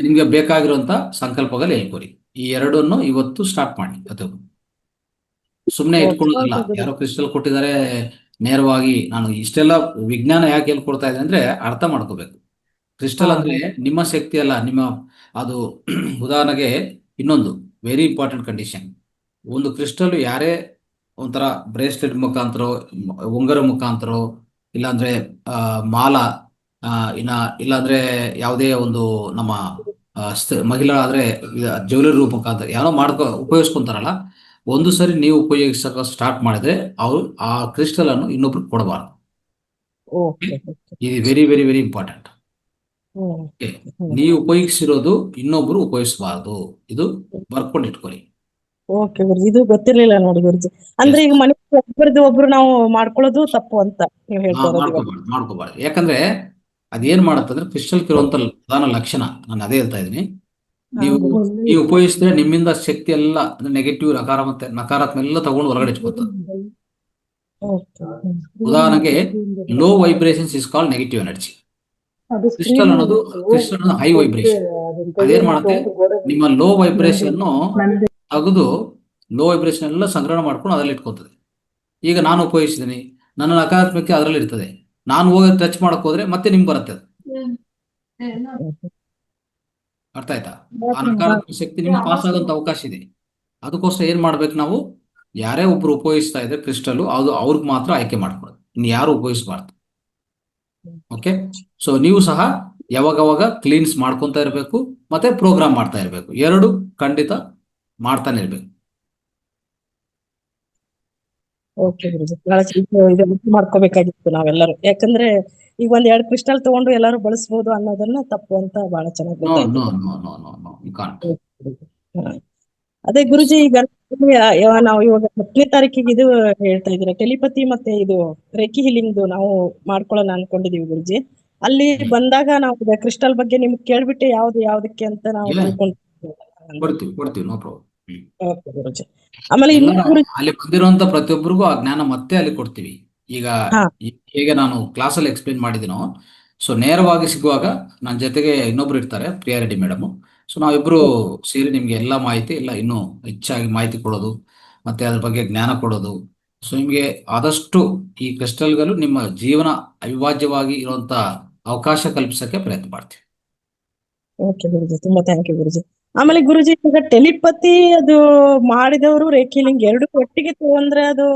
ನಿಮ್ಗೆ ಬೇಕಾಗಿರುವಂತ ಸಂಕಲ್ಪಗಳು ಹೇಳ್ಕೊಡಿ. ಈ ಎರಡನ್ನು ಇವತ್ತು ಸ್ಟಾರ್ಟ್ ಮಾಡಿ. ಅದು ಸುಮ್ನೆ ಇಟ್ಕೊಳ್ಳೋದಿಲ್ಲ. ಯಾರೋ ಕ್ರಿಸ್ಟಲ್ ಕೊಟ್ಟಿದ್ದಾರೆ ನೇರವಾಗಿ ನಾನು ಇಷ್ಟೆಲ್ಲ ವಿಜ್ಞಾನ ಯಾಕೆ ಹೇಳ್ಕೊಡ್ತಾ ಇದ್ದೀನಿ ಅಂದ್ರೆ ಅರ್ಥ ಮಾಡ್ಕೋಬೇಕು. ಕ್ರಿಸ್ಟಲ್ ಅಂದ್ರೆ ನಿಮ್ಮ ಶಕ್ತಿ ಅಲ್ಲ, ನಿಮ್ಮ ಅದು ಉದಾಹರಣೆಗೆ ಇನ್ನೊಂದು ವೆರಿ ಇಂಪಾರ್ಟೆಂಟ್ ಕಂಡೀಷನ್. ಒಂದು ಕ್ರಿಸ್ಟಲ್ ಯಾರೇ ಒಂಥರ ಬ್ರೇಸ್ಲೆಟ್ ಮುಖಾಂತರ, ಉಂಗರ ಮುಖಾಂತರ ಇಲ್ಲಾಂದ್ರೆ ಮಾಲ, ಆ, ಇನ್ನ ಇಲ್ಲಾಂದ್ರೆ ಯಾವುದೇ ಒಂದು ನಮ್ಮ ಮಹಿಳಾ ಆದ್ರೆ ಜ್ಯುವೆಲರಿ ರೂಪಕ ಅಂತ ಏನೋ ಉಪಯೋಗಿಸ್ಕೊಂತಾರಲ್ಲ, ಒಂದು ಸರಿ ನೀವು ಉಪಯೋಗಿಸಕ ಸ್ಟಾರ್ಟ್ ಮಾಡಿದ್ರೆ ಅವರು ಆ ಕ್ರಿಸ್ಟಲ್ ಅನ್ನು ಇನ್ನೊಬ್ರು ಕೊಡಬಾರ್ದು. ಓಕೆ ಓಕೆ ಇದು ವೆರಿ ವೆರಿ ವೆರಿ ಇಂಪಾರ್ಟೆಂಟ್. ನೀವು ಉಪಯೋಗಿಸಿರೋದು ಇನ್ನೊಬ್ರು ಉಪಯೋಗಿಸಬಾರ್ದು. ಇದು ಬರ್ಕೊಂಡು ಇಟ್ಕೊಳ್ಳಿ. ಓಕೆ ಗುರುಜಿ, ಇದು ಗೊತ್ತಿರ್ಲಿಲ್ಲ ನೋಡಿ ಗುರುಜಿ. ಅಂದ್ರೆ ಈಗ ಮನೆ ಒಬ್ರು ನಾವು ಮಾಡ್ಕೊಳ್ಳೋದು ತಪ್ಪು ಅಂತ ನೀವು ಹೇಳ್ತಾ ಇರೋದು ಇವಾಗ. ಮಾಡ್ಕೋಬಾರ್ದು. ಯಾಕಂದ್ರೆ ಅದೇನ್ ಮಾಡುತ್ತಂದ್ರೆ ಕ್ರಿಸ್ಟಲ್ ಇರುವಂತ ಪ್ರಧಾನ ಲಕ್ಷಣ, ನಾನು ಅದೇ ಹೇಳ್ತಾ ಇದ್ದೀನಿ. ನೀವು ಉಪಯೋಗಿಸಿದ್ರೆ ನಿಮ್ಮಿಂದ ಶಕ್ತಿ ಎಲ್ಲ ನೆಗೆಟಿವ್, ನಕಾರಾತ್ಮಕ ಎಲ್ಲ ತಗೊಂಡು ಹೊರಗಡೆ ಇಟ್ಕೊತದೆ. ಉದಾಹರಣೆಗೆ low vibrations is called negative energy. Crystal ಅನ್ನೋದು ಹೈ ವೈಬ್ರೇಷನ್. ಅದೇನ್ ಮಾಡುತ್ತೆ, ನಿಮ್ಮ ಲೋ ವೈಬ್ರೇಷನ್ ತೆಗೆದು ಲೋ ವೈಬ್ರೇಷನ್ ಎಲ್ಲ ಸಂಗ್ರಹಣ ಮಾಡ್ಕೊಂಡು ಅದರಲ್ಲಿ ಇಟ್ಕೊತದೆ. ಈಗ ನಾನು ಉಪಯೋಗಿಸಿದ್ದೀನಿ, ನನ್ನ ನಕಾರಾತ್ಮಕ ಅದರಲ್ಲಿ ಇರ್ತದೆ. ನಾನು ಹೋಗಿ ಟಚ್ ಮಾಡಕ್ ಹೋದ್ರೆ ಮತ್ತೆ ನಿಮ್ಗೆ ಬರುತ್ತೆ ಅದು. ಅರ್ಥ ಆಯ್ತಾ? ಆ ನಕಾರಾತ್ಮಕ ಶಕ್ತಿ ನಿಮ್ಗೆ ಪಾಸ್ ಆಗೋಂತ ಅವಕಾಶ ಇದೆ. ಅದಕ್ಕೋಸ್ಕರ ಏನ್ ಮಾಡ್ಬೇಕು ನಾವು, ಯಾರೇ ಒಬ್ರು ಉಪಯೋಗಿಸ್ತಾ ಇದ್ರೆ ಕ್ರಿಸ್ಟಲ್, ಅದು ಅವ್ರಿಗೆ ಮಾತ್ರ ಆಯ್ಕೆ ಮಾಡ್ಕೊಳ್ಳೋದು, ಇನ್ನು ಯಾರು ಉಪಯೋಗಿಸಬಾರ್ದು. ಓಕೆ, ಸೊ ನೀವು ಸಹ ಯಾವಾಗವಾಗ ಕ್ಲೀನ್ಸ್ ಮಾಡ್ಕೊಂತ ಇರಬೇಕು, ಮತ್ತೆ ಪ್ರೋಗ್ರಾಮ್ ಮಾಡ್ತಾ ಇರಬೇಕು. ಎರಡು ಖಂಡಿತ ಮಾಡ್ತಾನೆ ಇರ್ಬೇಕು. ಓಕೆ ಗುರುಜಿ, ಬಹಳ ಇದು ಮಾಡ್ಕೋಬೇಕಾಗಿತ್ತು ನಾವೆಲ್ಲರೂ. ಯಾಕಂದ್ರೆ ಈಗ ಒಂದ್ 2 ಕ್ರಿಸ್ಟಲ್ ತಗೊಂಡು ಎಲ್ಲರೂ ಬಳಸಬಹುದು ಅನ್ನೋದನ್ನ ತಪ್ಪು ಅಂತ ಬಹಳ ಚೆನ್ನಾಗಿ ಗೊತ್ತಾಯ್ತು. ಅದೇ ಗುರುಜಿ, ಈಗ ನಾವು ಇವಾಗ 10ನೇ ತಾರೀಕಿಗೆ ಇದು ಹೇಳ್ತಾ ಇದ್ದೀರಾ, ಟೆಲಿಪತಿ ಮತ್ತೆ ಇದು ರೇಖಿ ಹೀಲಿಂಗ್ ನಾವು ಮಾಡ್ಕೊಳ್ಳೋಣ ಅನ್ಕೊಂಡಿದೀವಿ ಗುರುಜಿ. ಅಲ್ಲಿ ಬಂದಾಗ ನಾವು ಕ್ರಿಸ್ಟಲ್ ಬಗ್ಗೆ ನಿಮ್ಗೆ ಕೇಳ್ಬಿಟ್ಟು ಯಾವ್ದಕ್ಕೆ ಅಂತ ನಾವು ಕೊಡ್ತೀವಿ, ನೋ ಪ್ರಾಬ್ಲಮ್. ಓಕೆ ಗುರುಜಿ. ಆಮೇಲೆ ಅಲ್ಲಿ ಬಂದಿರುವಂತ ಪ್ರತಿಯೊಬ್ಬರಿಗೂ ಆ ಜ್ಞಾನ ಮತ್ತೆ ಅಲ್ಲಿ ಕೊಡ್ತೀವಿ. ಈಗ ಹೇಗೆ ನಾನು ಕ್ಲಾಸಲ್ಲಿ ಎಕ್ಸ್ಪ್ಲೇನ್ ಮಾಡಿದ್ದೀನೋ, ಸೊ ನೇರವಾಗಿ ಸಿಗುವಾಗ ನನ್ನ ಜೊತೆಗೆ ಇನ್ನೊಬ್ರು ಇರ್ತಾರೆ, ಪ್ರಿಯಾ ರೆಡ್ಡಿ ಮೇಡಮ್. ಸೊ ನಾವಿಬ್ರು ಸೇರಿ ನಿಮ್ಗೆ ಎಲ್ಲ ಮಾಹಿತಿ ಎಲ್ಲ ಇನ್ನೂ ಹೆಚ್ಚಾಗಿ ಮಾಹಿತಿ ಕೊಡೋದು, ಮತ್ತೆ ಅದ್ರ ಬಗ್ಗೆ ಜ್ಞಾನ ಕೊಡೋದು. ಸೊ ನಿಮ್ಗೆ ಆದಷ್ಟು ಈ ಕ್ರಿಸ್ಟಲ್ಗಳು ನಿಮ್ಮ ಜೀವನ ಅವಿಭಾಜ್ಯವಾಗಿ ಇರುವಂತ ಅವಕಾಶ ಕಲ್ಪಿಸಕ್ಕೆ ಪ್ರಯತ್ನ ಮಾಡ್ತೀವಿ. ಓಕೆ ಗುರುಜಿ, ತುಂಬಾ ಥ್ಯಾಂಕ್ ಯು ಗುರುಜಿ. ಆಮೇಲೆ ಗುರುಜಿ, ಈಗ ಟೆಲಿಪತಿ ಅದು ಮಾಡಿದವರು ರೇಖಿಲಿಂಗ್ ಎರಡು ಒಟ್ಟಿಗೆ ತಗೊಂಡ್ರೆ ಅದು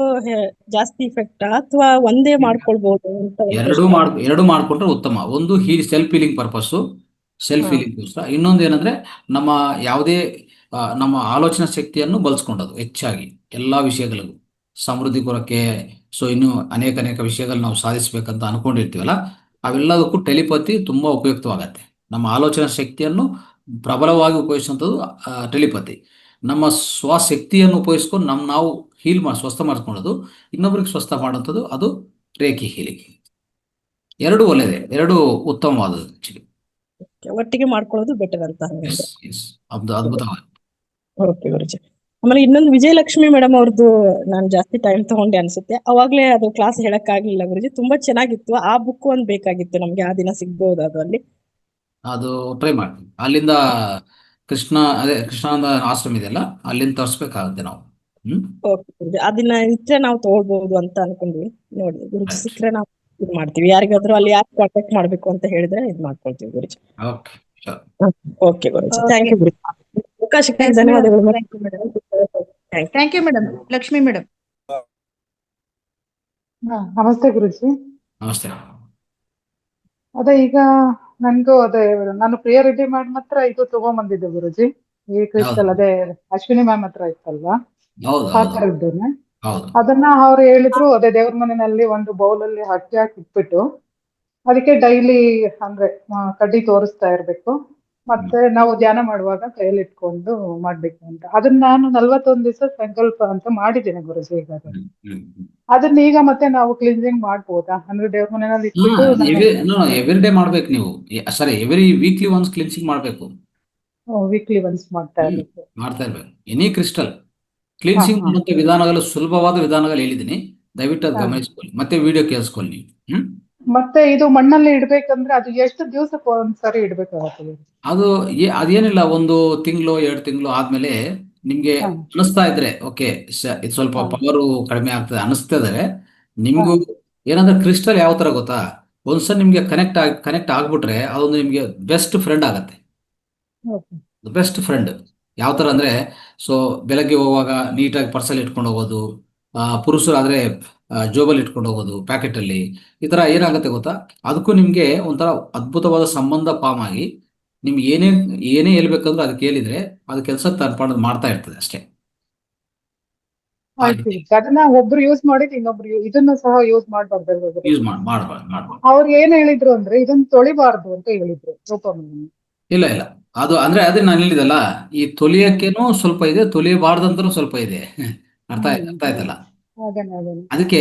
ಜಾಸ್ತಿ ಇಫೆಕ್ಟ್ ಅಥವಾ ಒಂದೇ ಮಾಡ್ಕೊಳ್ಬಹುದು ಅಂತ? ಎರಡು ಮಾಡ್ಕೊಂಡ್ರೆ ಉತ್ತಮ. ಒಂದು self healing purpose, self healing ಗೋಸ್ಕರ. ಇನ್ನೊಂದು ಏನಂದ್ರೆ ನಮ್ಮ ಯಾವುದೇ ನಮ್ಮ ಆಲೋಚನಾ ಶಕ್ತಿಯನ್ನು ಬಳಸ್ಕೊಂಡದು ಹೆಚ್ಚಾಗಿ ಎಲ್ಲಾ ವಿಷಯಗಳಿಗೂ ಸಮೃದ್ಧಿ ಕೊರಕ್ಕೆ. ಸೊ ಇನ್ನು ಅನೇಕ ವಿಷಯಗಳು ನಾವು ಸಾಧಿಸ್ಬೇಕಂತ ಅನ್ಕೊಂಡಿರ್ತೀವಲ್ಲ, ಅವೆಲ್ಲದಕ್ಕೂ ಟೆಲಿಪತಿ ತುಂಬಾ ಉಪಯುಕ್ತವಾಗತ್ತೆ. ನಮ್ಮ ಆಲೋಚನಾ ಶಕ್ತಿಯನ್ನು ಪ್ರಬಲವಾಗಿ ಉಪಯೋಗಿಸುವಂಥದ್ದು ಟೆಲಿಪತಿ. ನಮ್ಮ ಸ್ವಶಕ್ತಿಯನ್ನು ಉಪಯೋಗಿಸ್ಕೊಂಡು ನಾವು ಸ್ವಸ್ಥ ಮಾಡಿಸ್ಕೊಳ್ಳೋದು, ಇನ್ನೊಬ್ರಿಗೆ ಸ್ವಸ್ಥ ಮಾಡುವಂಥದ್ದು ಅದು ರೇಖಿ ಹೀಲಿಂಗ್. ಎರಡು ಒಳ್ಳೆಯದೇ, ಎರಡು ಉತ್ತಮವಾದದ್ದು. ಒಟ್ಟಿಗೆ ಮಾಡ್ಕೊಳ್ಳೋದು ಬೆಟರ್ ಅಂತ. ಅದ್ಭುತವಾಗಿ. ಓಕೆ ಗುರುಜಿ. ಆಮೇಲೆ ಇನ್ನೊಂದು ವಿಜಯಲಕ್ಷ್ಮಿ ಮೇಡಮ್ ಅವ್ರದ್ದು ನಾನು ಜಾಸ್ತಿ ಟೈಮ್ ತಗೊಂಡೆ ಅನ್ಸುತ್ತೆ, ಅವಾಗ್ಲೇ ಅದು ಕ್ಲಾಸ್ ಹೇಳಕ್ ಆಗ್ಲಿಲ್ಲ ಗುರುಜಿ. ತುಂಬಾ ಚೆನ್ನಾಗಿತ್ತು. ಆ ಬುಕ್ ಒಂದು ಬೇಕಾಗಿತ್ತು ನಮ್ಗೆ, ಆ ದಿನ ಸಿಗ್ಬಹುದು ಅದು ಅಲ್ಲಿ? ಅದು ಟ್ರೈ ಮಾಡ್ತೀವಿ. ಅಲ್ಲಿಂದ ಕೃಷ್ಣಾನಂದ ಆಶ್ರಮ ಇದೆಯಲ್ಲ, ಅಲ್ಲಿಂದ ತರಿಸ್ಬೇಕಾಗುತ್ತೆ ನಾವು. ಓಕೆ ಗುರುಜಿ, ಅದನ್ನ ಇದ್ರೆ ನಾವು ತಗೊಳ್ಬಹುದು ಅಂತ ಅನ್ಕೊಂಡ್ವಿ. ನೋಡಿ ಗುರುಜಿ, ಸಿಕ್ಕರೆ ನಾವು ಇದು ಮಾಡ್ತೀವಿ. ಯಾರಿಗಾದ್ರೂ ಅಲ್ಲಿ ಯಾರು ಕಾಂಟ್ಯಾಕ್ಟ್ ಮಾಡ್ಬೇಕು ಅಂತ ಹೇಳಿದ್ರೆ ಇದು ಮಾಡ್ಕೊಳ್ತೀವಿ Guruji. Okay Guruji, thank you Guruji. ಅವಕಾಶಕ್ಕೆ ಧನ್ಯವಾದಗಳು. Thank you madam. Lakshmi madam. ನಮಸ್ತೆ ಗುರುಜಿ. ನಮಸ್ತೆ. ಅದೇ ಈಗ ನನ್ಗೂ ನಾನು ಪ್ರಿಯಾ ರೆಡ್ಡಿ ಮ್ಯಾಮ್ ಹತ್ರ ಇದು ತಗೊಂಡ್ಬಂದಿದ್ದೆ ಗುರುಜಿ, ಈ ಕ್ರಿಸ್ಟಲ್. ಅದೇ ಅಶ್ವಿನಿ ಮ್ಯಾಮ್ ಹತ್ರ ಇತ್ತಲ್ವಾ ಆ ತರದ್ದೇನೆ. ಅದನ್ನ ಅವ್ರು ಹೇಳಿದ್ರು, ಅದೇ ದೇವ್ರ ಮನೆಯಲ್ಲಿ ಒಂದು ಬೌಲಲ್ಲಿ ಹಾಕಿ ಇಟ್ಬಿಟ್ಟು ಅದಕ್ಕೆ ಡೈಲಿ ಅಂದ್ರೆ ಕಡ್ಡಿ ತೋರಿಸ್ತಾ ಇರ್ಬೇಕು, ಮತ್ತೆ ನಾವು ಧ್ಯಾನ ಮಾಡುವಾಗ ಕೈಯಲ್ಲಿ ಇಟ್ಕೊಂಡು ಮಾಡ್ಬೇಕು ಅಂತ. ಅದನ್ನ ನಾನು 41 ದಿವಸ ಸಂಕಲ್ಪ ಅಂತ ಮಾಡಿದ್ದೇನೆ ಗುರುಜಿ. ಈಗ ಅದನ್ನ ಈಗ ಮತ್ತೆ ನಾವು ಕ್ಲಿನ್ಸಿಂಗ್ ಮಾಡ್ಬೋದಾ? ಅಂದ್ರೆ ದೇವ್ರ ಮನೆಯಲ್ಲಿ ಇಟ್ಬಿಟ್ಟು ಎವ್ರಿ ಡೇ ಮಾಡ್ಬೇಕು ನೀವು, ಸಾರಿ ಎವ್ರಿ ವೀಕ್ಲಿ ಒನ್ಸ್ ಕ್ಲಿನ್ಸಿಂಗ್ ಮಾಡ್ಬೇಕು. ವೀಕ್ಲಿ ಒನ್ಸ್ ಮಾಡ್ತಾ ಇರ್ಬೇಕು. ಎನಿ ಕ್ರಿಸ್ಟಲ್ ಕ್ಲಿನ್ಸಿಂಗ್ ಮಾಡುವಂತ ವಿಧಾನಗಳು, ಸುಲಭವಾದ ವಿಧಾನಗಳು ಹೇಳಿದೀನಿ, ದಯವಿಟ್ಟು ಅದು ಗಮನಿಸ್ಕೊಳ್ಳಿ, ಮತ್ತೆ ವಿಡಿಯೋ ಕೇಳಿಸ್ಕೊಳ್ಳಿ. ಮತ್ತೆ ಇದು ಮಣ್ಣಲ್ಲಿ ಇಡ್ಬೇಕಂದ್ರೆ ಅದು ಎಷ್ಟು ದಿವಸಕ್ಕೆ ಒಂದ್ಸರಿ ಇಡ್ಬೇಕಾಗತ್ತೆ? ಅದೇನಿಲ್ಲ, 1 ತಿಂಗಳು 2 ತಿಂಗಳು ಆದ್ಮೇಲೆ ನಿಮ್ಗೆ ಅನಿಸ್ತಾ ಇದ್ರೆ ಓಕೆ, ಇದು ಸ್ವಲ್ಪ ಪವರು ಕಡಿಮೆ ಆಗ್ತದೆ ಅನಿಸ್ತದೆ ನಿಮ್ಗೂ. ಏನಂದ್ರೆ ಕ್ರಿಸ್ಟಲ್ ಯಾವ ತರ ಗೊತ್ತಾ, ಒಂದ್ಸಲ ನಿಮ್ಗೆ ಕನೆಕ್ಟ್ ಆಗ್ಬಿಟ್ರೆ ಅದೊಂದು ನಿಮ್ಗೆ ಬೆಸ್ಟ್ ಫ್ರೆಂಡ್ ಆಗತ್ತೆ. ಬೆಸ್ಟ್ ಫ್ರೆಂಡ್ ಯಾವ ತರ ಅಂದ್ರೆ, ಸೊ ಬೆಳಗ್ಗೆ ಹೋಗುವಾಗ ನೀಟಾಗಿ ಪರ್ಸಲ್ಲಿ ಇಟ್ಕೊಂಡು ಹೋಗೋದು, ಪುರುಷರಾದ್ರೆ ಜೋಬಲ್ಲಿ ಇಟ್ಕೊಂಡು ಹೋಗೋದು ಪ್ಯಾಕೆಟಲ್ಲಿ, ಈ ಥರ ಏನಾಗುತ್ತೆ ಗೊತ್ತಾ, ಅದಕ್ಕೂ ನಿಮಗೆ ಒಂಥರ ಅದ್ಭುತವಾದ ಸಂಬಂಧ ಫಾರ್ಮ್ ಆಗಿ ನಿಮ್ಗೆ ಏನೇ ಹೇಳ್ಬೇಕಂದ್ರೆ ಅದಕ್ಕೆ ಹೇಳಿದ್ರೆ ಅದು ಕೆಲಸ ಮಾಡ್ತಾ ಇರ್ತದೆ ಅಷ್ಟೇ. ಆಯ್ತು ಅದನ್ನ ಒಬ್ರು ಯೂಸ್ ಮಾಡಿದ್ ಇನ್ನೊಬ್ರು ಇದನ್ನ ಸಹ ಯೂಸ್ ಮಾಡ್ಬಾರ್ದು. ಯೂಸ್ ಮಾಡ್ಬಾರ್ದು. ಅವ್ರು ಏನ್ ಹೇಳಿದ್ರು ಅಂದ್ರೆ ಇದನ್ನ ತೊಳಿಬಾರ್ದು ಅಂತ ಹೇಳಿದ್ರು ರೂಪಮಣಿ. ಇಲ್ಲ ಅದು ಅಂದ್ರೆ ಅದೇ ನಾನು ಹೇಳಿದಲ್ಲ, ಈ ತೊಲಿಯಕ್ಕೇನೂ ಸ್ವಲ್ಪ ಇದೆ, ತೊಲಿಯಬಾರ್ದಂತನೂ ಸ್ವಲ್ಪ ಇದೆ. ಅರ್ಥ ಆಯ್ತಲ್ಲ. ಅದಕ್ಕೆ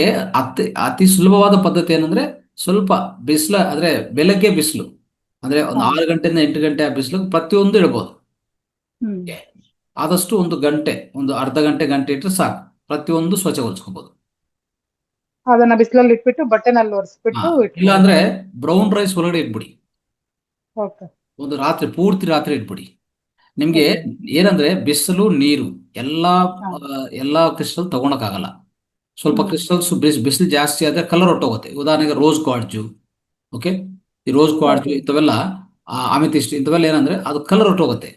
ಅತಿ ಸುಲಭವಾದ ಪದ್ಧತಿ ಏನಂದ್ರೆ ಸ್ವಲ್ಪ ಬಿಸಿಲು, ಅಂದ್ರೆ ಬೆಳಗ್ಗೆ ಬಿಸಿಲು, ಅಂದ್ರೆ ಒಂದು 6 ಗಂಟೆಯಿಂದ 8 ಗಂಟೆ ಆ ಬಿಸಿಲು ಪ್ರತಿಯೊಂದು ಇಡ್ಬೋದು. ಆದಷ್ಟು ಒಂದು ಗಂಟೆ, ಒಂದು ಅರ್ಧ ಗಂಟೆ ಇಟ್ಟರೆ ಸಾಕು, ಪ್ರತಿಯೊಂದು ಸ್ವಚ್ಛಗೊಳಿಸ್ಕೋಬಹುದು. ಅದನ್ನ ಬಿಸಿಲಲ್ಲಿ ಇಟ್ಬಿಟ್ಟು ಬಟ್ಟೆನಲ್ಲಿ ಒರೆಸ್ಬಿಟ್ಟು ಇಲ್ಲ ಅಂದ್ರೆ ಬ್ರೌನ್ ರೈಸ್ ಒಳಗಡೆ ಇಟ್ಬಿಡಿ, ಓಕೆ. ಒಂದು ಪೂರ್ತಿ ರಾತ್ರಿ ಇಟ್ಬಿಡಿ. ನಿಮ್ಗೆ ಏನಂದ್ರೆ ಬಿಸಿಲು ನೀರು ಎಲ್ಲಾ ಕ್ರಿಸ್ಟಲ್ ತಗೊಳಕ್ಕಾಗಲ್ಲ. ಸ್ವಲ್ಪ ಕ್ರಿಸ್ಟಲ್ಸ್ ಬಿಸಿಲು ಜಾಸ್ತಿ ಆದ್ರೆ ಕಲರ್ ಹೊಟ್ಟೋಗುತ್ತೆ. ಉದಾಹರಣೆಗೆ ರೋಸ್ ಕ್ವಾರ್ಟ್ಜು, ಓಕೆ, ಈ ರೋಸ್ ಕ್ವಾರ್ಟ್ಜು ಇಂಥವೆಲ್ಲ, ಅಮಿತಿಸ್ಟ್ ಇಂಥವೆಲ್ಲ ಏನಂದ್ರೆ ಅದು ಕಲರ್ ಹೊಟ್ಟೋಗುತ್ತೆ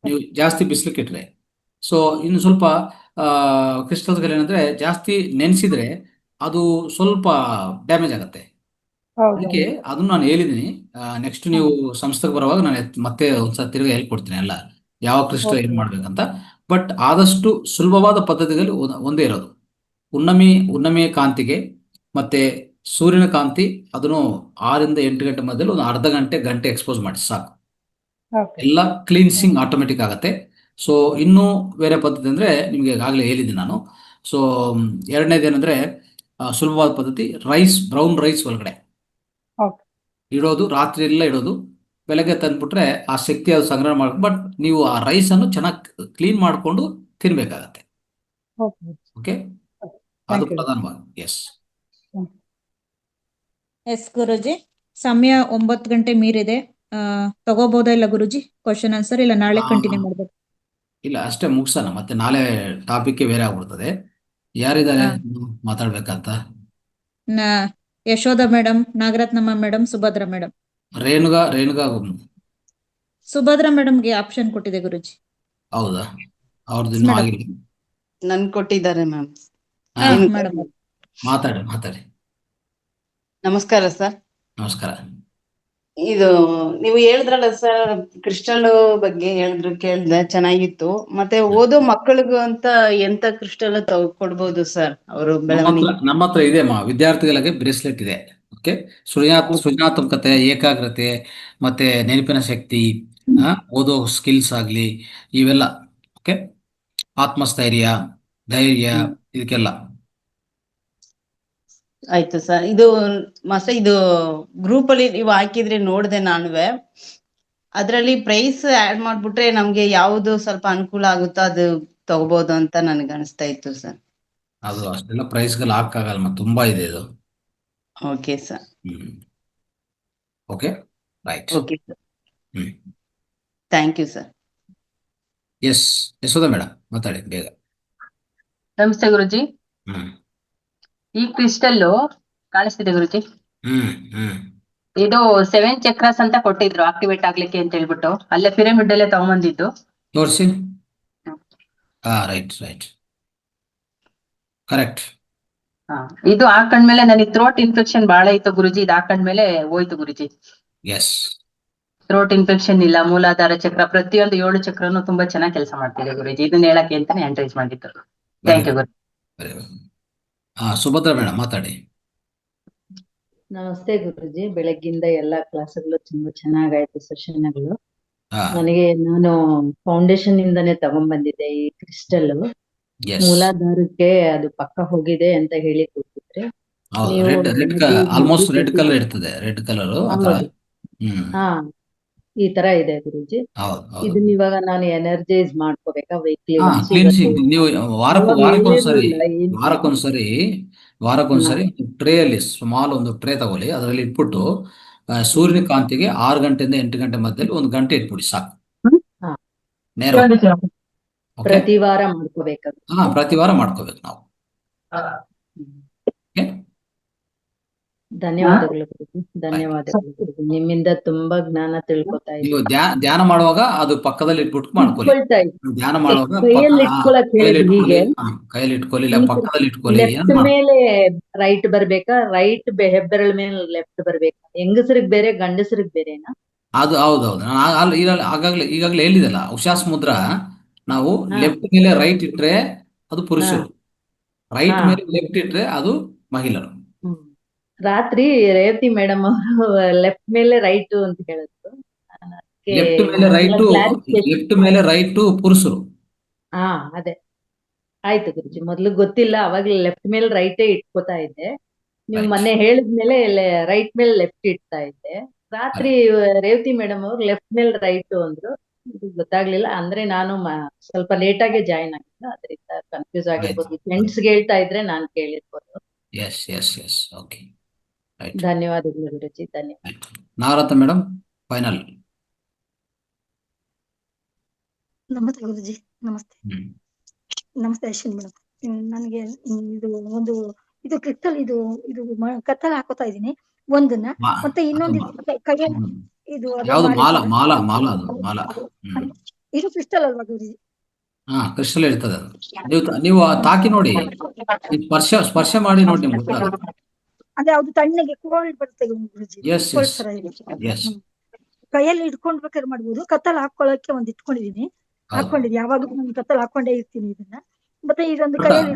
ನೀವು ಜಾಸ್ತಿ ಬಿಸಿಲಿಕ್ಕೆ ಇಟ್ರೆ. ಸೊ ಇನ್ನು ಸ್ವಲ್ಪ ಕ್ರಿಸ್ಟಲ್ಸ್ಗಳು ಏನಂದ್ರೆ ಜಾಸ್ತಿ ನೆನೆಸಿದ್ರೆ ಅದು ಸ್ವಲ್ಪ ಡ್ಯಾಮೇಜ್ ಆಗುತ್ತೆ. ಅದಕ್ಕೆ ಅದನ್ನ ನಾನು ಹೇಳಿದ್ದೀನಿ. ನೆಕ್ಸ್ಟ್ ನೀವು ಸಂಸ್ಥೆಗೆ ಬರುವಾಗ ನಾನು ಮತ್ತೆ ಒಂದ್ಸಲ ತಿರ್ಗಿ ಹೇಳ್ಕೊಡ್ತೀನಿ ಎಲ್ಲ ಯಾವ ಕ್ರಿಸ್ಟಲ್ ಏನ್ ಮಾಡ್ಬೇಕಂತ. ಬಟ್ ಆದಷ್ಟು ಸುಲಭವಾದ ಪದ್ಧತಿಗಳು ಒಂದೇ ಇರೋದು, ಹುಣ್ಣಿಮೆ ಕಾಂತಿಗೆ ಮತ್ತೆ ಸೂರ್ಯನ ಕಾಂತಿ, ಅದನ್ನು 6 ರಿಂದ 8 ಗಂಟೆ ಮಧ್ಯದಲ್ಲಿ ಒಂದು ಅರ್ಧ ಗಂಟೆ ಎಕ್ಸ್ಪೋಸ್ ಮಾಡಿ ಸಾಕು, ಎಲ್ಲ ಕ್ಲೀನ್ಸಿಂಗ್ ಆಟೋಮೆಟಿಕ್ ಆಗುತ್ತೆ. ಸೊ ಇನ್ನೂ ಬೇರೆ ಪದ್ಧತಿ ಅಂದ್ರೆ ನಿಮ್ಗೆ ಈಗಾಗಲೇ ಹೇಳಿದ್ದೀನಿ ನಾನು. ಸೊ ಎರಡನೇದೇನೆಂದ್ರೆ ಸುಲಭವಾದ ಪದ್ಧತಿ, ಬ್ರೌನ್ ರೈಸ್ ಒಳಗಡೆ ಇಡೋದು, ರಾತ್ರಿ ಎಲ್ಲ ಇಡೋದು, ಬೆಳಗ್ಗೆ ತಂದ್ಬಿಟ್ರೆ ಆ ಶಕ್ತಿ ಅದು ಸಂಗ್ರಹ ಮಾಡಿ. ಬಟ್ ನೀವು ಆ ರೈಸ್ ಅನ್ನು ಚೆನ್ನಾಗಿ ಕ್ಲೀನ್ ಮಾಡಿಕೊಂಡು ತಿನ್ಬೇಕಾಗತ್ತೆ. ಓಕೆ, ಅದು ಪ್ರಧಾನವಾಗಿ. ಎಸ್ ಗುರುಜಿ, ಸಮಯ 9 ಗಂಟೆ ಮೀರಿದೆ. ತಗೋಬಹುದಾ ಇಲ್ಲ ಗುರುಜಿ ಕ್ವಶನ್ ಆನ್ಸರ್, ಇಲ್ಲ ನಾಳೆ ಕಂಟಿನ್ಯೂ ಮಾಡ್ಬೇಕು? ಇಲ್ಲ, ಅಷ್ಟೇ ಮುಗಿಸೋಣ, ಮತ್ತೆ ನಾಳೆ ಟಾಪಿಕ್ ಬೇರೆ ಆಗ್ಬಿಡ್ತದೆ. ಯಾರಿದ್ದಾರೆ ಮಾತಾಡ್ಬೇಕಂತ? Yashoda madam, Nagaratnamma madam, Subhadra madam. Renuka Subhadra ಮೇಡಮ್ಗೆ ಆಪ್ಷನ್ ಕೊಟ್ಟಿದೆ ಗುರುಜಿ. ಹೌದಾ? ಅವ್ರದ್ದು ಇನ್ನೂ ಆಗಿಲ್ಲ. ನನ್ ಕೊಟ್ಟಿದ್ದಾರೆ ಮ್ಯಾಮ್. ಮಾತಾಡಿ. ನಮಸ್ಕಾರ ಸರ್. ನಮಸ್ಕಾರ. ಇದು ನೀವು ಹೇಳಿದ್ರಲ್ಲ ಸರ್, ಕ್ರಿಸ್ಟಲ್ ಬಗ್ಗೆ ಕೇಳ್ದೆ, ಚೆನ್ನಾಗಿತ್ತು. ಮತ್ತೆ ಓದೋ ಮಕ್ಕಳಿಗೂ ಅಂತ ಎಂತ ಕ್ರಿಸ್ಟಲ್ ಕೊಡ್ಬೋದು ಸರ್ ಅವರು ಬೆಳವಣಿಗೆ? ನಮ್ಮ ಹತ್ರ ಇದೆ ವಿದ್ಯಾರ್ಥಿಗಳಿಗೆ ಬ್ರೇಸ್ಲೆಟ್ ಇದೆ. ಓಕೆ, ಸೃಜನಾತ್ಮಕತೆ, ಏಕಾಗ್ರತೆ, ಮತ್ತೆ ನೆನಪಿನ ಶಕ್ತಿ, ಓದೋ ಸ್ಕಿಲ್ಸ್ ಆಗ್ಲಿ, ಇವೆಲ್ಲ. ಓಕೆ, ಆತ್ಮಸ್ಥೈರ್ಯ, ಧೈರ್ಯ, ಇದಕ್ಕೆಲ್ಲ. ಆಯ್ತು ಸರ್. ಇದು ಗ್ರೂಪ್ ಅಲ್ಲಿ ನೀವು ಹಾಕಿದ್ರೆ ನೋಡ್ದೆ ನಾನುವೆ. ಅದ್ರಲ್ಲಿ ಪ್ರೈಸ್ ಆಡ್ ಮಾಡ್ಬಿಟ್ರೆ ನಮ್ಗೆ ಯಾವ್ದು ಸ್ವಲ್ಪ ಅನುಕೂಲ ಆಗುತ್ತೋ ಅದು ತಗೋಬಹುದು ಅಂತ ನನ್ಗೆ ಅನಿಸ್ತಾ ಇತ್ತು ಸರ್. ಅದು ಅಷ್ಟೆಲ್ಲ ಪ್ರೈಸ್ಗಳು ಹಾಕಾಗಲ್ಲ, ತುಂಬಾ ಇದೆ ಇದು. Okay sir. Okay, right. Okay sir, thank you sir. Yes, Yashoda madam ಮಾತಾಡಿ ಬೇಗ. ನಮಸ್ತೆ ಗುರುಜಿ. ಈ ಕ್ರಿಸ್ಟಲ್ ಕಾಣಿಸ್ತಿದೆ ಗುರುಜಿ. ಇದು 7 ಚಕ್ರಾಸ್ ಅಂತ ಕೊಟ್ಟಿದ್ರು ಆಕ್ಟಿವೇಟ್ ಆಗ್ಲಿಕ್ಕೆ ಅಂತ ಹೇಳ್ಬಿಟ್ಟು, ಅಲ್ಲೇ ಪಿರಮಿಡ್ ಅಲ್ಲೇ ತಗೊಂಬಂದಿದ್ದು. ತೋರಿಸಿ. Right, correct. ಇದು ಹಾಕೊಂಡ್ಮೇಲೆ ನನಗೆ ಥ್ರೋಟ್ ಇನ್ಫೆಕ್ಷನ್ ಬಹಳ ಇತ್ತು ಗುರುಜಿ. ಇದು ಹಾಕೊಂಡ್ಮೇಲೆ ಹೋಯ್ತು ಗುರುಜಿ. ಎಸ್, ಥ್ರೋಟ್ ಇನ್ಫೆಕ್ಷನ್ ಇಲ್ಲ, ಮೂಲಾಧಾರ ಚಕ್ರ, ಪ್ರತಿಯೊಂದು 7 ಚಕ್ರನು ತುಂಬಾ ಚೆನ್ನಾಗಿ ಕೆಲಸ ಮಾಡ್ತಿದೆ ಗುರುಜಿ. ಇದನ್ನ ಹೇಳಕ್ಕೆ ಅಂತಾನೆ ಎಂಟ್ರೇಜ್ ಮಾಡಿದ್ದು. Thank you Guruji. Subhadra madam ಮಾತಾಡಿ. ನಮಸ್ತೆ ಗುರುಜಿ. ಬೆಳಗ್ಗಿಂದ ಎಲ್ಲಾ ಕ್ಲಾಸ್ಗಳು ತುಂಬಾ ಚೆನ್ನಾಗಾಯ್ತು, ಸೆಷನ್ಗಳು. ನಾನು ಫೌಂಡೇಶನ್ ಇಂದಾನೆ ತಗೊಂಡ್ಬಂದಿದ್ದೆ ಈ ಕ್ರಿಸ್ಟಲ್. ಮೂಲಾಧಾರಕ್ಕೆ ಅದು ಪಕ್ಕ ಹೋಗಿದೆ ಅಂತ ಹೇಳಿ ಕೊಟ್ಟಿದ್ರೆ, ಆಲ್ಮೋಸ್ಟ್ ರೆಡ್ ಕಲರ್ ಇರ್ತದೆ, ರೆಡ್ ಕಲರ್. ಹಾ, ಈ ತರ ಇದೆ ಗುರುಜಿ. ಇದನ್ನ ಇವಾಗ ನಾನು ಎನರ್ಜೈಸ್ ಮಾಡ್ಕೋಬೇಕಾ ವೀಕ್ಲಿ? ನೀವು ವಾರಕ್ಕೊಂದ್ಸರಿ ಟ್ರೇಯಲ್ಲಿ ಸ್ಮಾಲ್ ಒಂದು ಟ್ರೇ ತಗೊಳ್ಳಿ, ಅದರಲ್ಲಿ ಇಟ್ಬಿಟ್ಟು ಸೂರ್ಯನ ಕಾಂತಿಗೆ 6 ಗಂಟೆಯಿಂದ 8 ಗಂಟೆ ಮಧ್ಯದಲ್ಲಿ 1 ಗಂಟೆ ಇಟ್ಬಿಡಿ ಸಾಕು. ಪ್ರತಿ ವಾರ ಮಾಡ್ಕೋಬೇಕಾ? ಪ್ರತಿ ವಾರ ಮಾಡ್ಕೋಬೇಕು ನಾವು. ಧನ್ಯವಾದಗಳು ಗುರುಜಿ, ಧನ್ಯವಾದಗಳು ಗುರುಜಿ. ನಿಮ್ಮಿಂದ ತುಂಬಾ ಜ್ಞಾನ ತಿಳ್ಕೊತಾ ನೀವು ಇದ್ದೀನಿ. ಧ್ಯಾನ ಮಾಡುವಾಗ ಅದು ಪಕ್ಕದಲ್ಲಿ ಇಟ್ಬಿಟ್ಟು ಮಾಡ್ಕೊಳ್ಳಿ. ಇಟ್ಕೊಳ್ತಾ ಇದ್ದೀನಿ. ಧ್ಯಾನ ಮಾಡುವಾಗ ಕೈಯಲ್ಲಿ ಇಟ್ಕೊಳಕ್ ಕೈಯಲ್ಲಿ ಹೇಳಿದ್ರು ಇಟ್ಕೊಳ್ಳಿ. ಹೀಗೆ. ಕೈಯಲ್ಲಿ ಇಟ್ಕೊಳ್ಳಿ, ಇಲ್ಲ ಪಕ್ಕದಲ್ಲಿ ಇಟ್ಕೊಳ್ಳಿ. ಲೆಫ್ಟ್ ಮೇಲೆ ರೈಟ್ ಬರ್ಬೇಕಾ, ರೈಟ್ ಹೆಬ್ಬೆರಳ ಮೇಲೆ ಲೆಫ್ಟ್ ಬರ್ಬೇಕಾ? ಹೆಂಗಸರಿಗೆ ಬೇರೆ ಗಂಡಸರಿಗೆ ಬೇರೆನಾ? ಅದು ಹೌದೌದು. ನಾನು ಈಗಾಗಲೇ ಹೇಳಿದಲ್ಲ, ಉಶಾಸ್ ಮುದ್ರಾ ನಾವು ಲೆಫ್ಟ್ ಮೇಲೆ ರೈಟ್ ಇಟ್ರೆ ಅದು ಪುರುಷರು, ರೈಟ್ ಮೇಲೆ ಲೆಫ್ಟ್ ಇಟ್ರೆ ಅದು ಮಹಿಳೆಯರು. ರಾತ್ರಿ ರೇವತಿ ಮೇಡಮ್ ಅವರು ಲೆಫ್ಟ್ ಮೇಲೆ ರೈಟ್ ಅಂತ ಹೇಳಿದ್ರು. ಲೆಫ್ಟ್ ಮೇಲೆ ರೈಟ್ ಪುರುಷರು. ಹಾ, ಅದೇ ಆಯ್ತು ಗುರುಜಿ. ಮೊದ್ಲು ಗೊತ್ತಿಲ್ಲ, ಅವಾಗ್ಲೇ ಲೆಫ್ಟ್ ಮೇಲೆ ರೈಟೇ ಇಟ್ಕೋತಾ ಇದ್ದೆ. ನೀವು ಮೊನ್ನೆ ಹೇಳಿದ್ಮೇಲೆ ರೈಟ್ ಮೇಲೆ ಲೆಫ್ಟ್ ಇಡ್ತಾ ಇದ್ದೆ. ರಾತ್ರಿ ರೇವತಿ ಮೇಡಮ್ ಅವ್ರು ಲೆಫ್ಟ್ ಮೇಲೆ ರೈಟ್ ಅಂದ್ರು, ಗೊತ್ತಾಗ್ಲಿಲ್ಲ. ಅಂದ್ರೆ ನಾನು ಸ್ವಲ್ಪ ಲೇಟ್ ಆಗಿ ಜಾಯಿನ್ ಆಗಿದ್ದೆ, ಅದರಿಂದ ಕನ್ಫ್ಯೂಸ್ ಆಗಿರ್ಬೋದು. ಫ್ರೆಂಡ್ಸ್ ಹೇಳ್ತಾ ಇದ್ರೆ ನಾನು ಕೇಳಿರ್ಬೋದು. ಓಕೆ, ಧನ್ಯವಾದಗಳು ಗುರುಜಿ, ಧನ್ಯವಾದ. Nagaratna madam, final. ನಮಸ್ತೆ ಗುರುಜಿ, ನಮಸ್ತೆ. ನಮಸ್ತೆ ಅಶ್ವಿನಿ ಮೇಡಮ್. ನನಗೆ ಇದು ಕ್ರಿಸ್ಟಲ್ ಇದು ಕತ್ತಲ ಹಾಕೋತಾ ಇದೀನಿ ಒಂದನ್ನ, ಮತ್ತೆ ಇನ್ನೊಂದು ಇದು ಇದು ಕ್ರಿಸ್ಟಲ್ ಅಲ್ವಾ ಗುರುಜಿ? ಕ್ರಿಸ್ಟಲ್ ಇರ್ತದೆ. ನೀವು ತಾಕಿ ನೋಡಿ, ಸ್ಪರ್ಶ ಮಾಡಿ ನೋಡಿ, ನಿಮ್ಗೆ ಗೊತ್ತಾಗುತ್ತೆ. ಅದೇ ಅದು ತಣ್ಣಗೆ ಕೋಲ್ಡ್ ಬರುತ್ತೆ ಗುರುಜಿ. ಕೈಯಲ್ಲಿ ಇಟ್ಕೊಂಡ್ಬೇಕಾದ್ರೆ ಮಾಡ್ಬೋದು. ಕತ್ತಲ್ ಹಾಕೊಳ್ಳಕ್ಕೆ ಒಂದ್ ಇಟ್ಕೊಂಡಿದೀನಿ, ಯಾವಾಗ್ಲೂ ನಾನು ಕತ್ತಲ್ ಹಾಕೊಂಡೇ ಇರ್ತೀನಿ ಇದನ್ನ. ಮತ್ತೆ ಇದೊಂದು ಕೈಯಲ್ಲಿ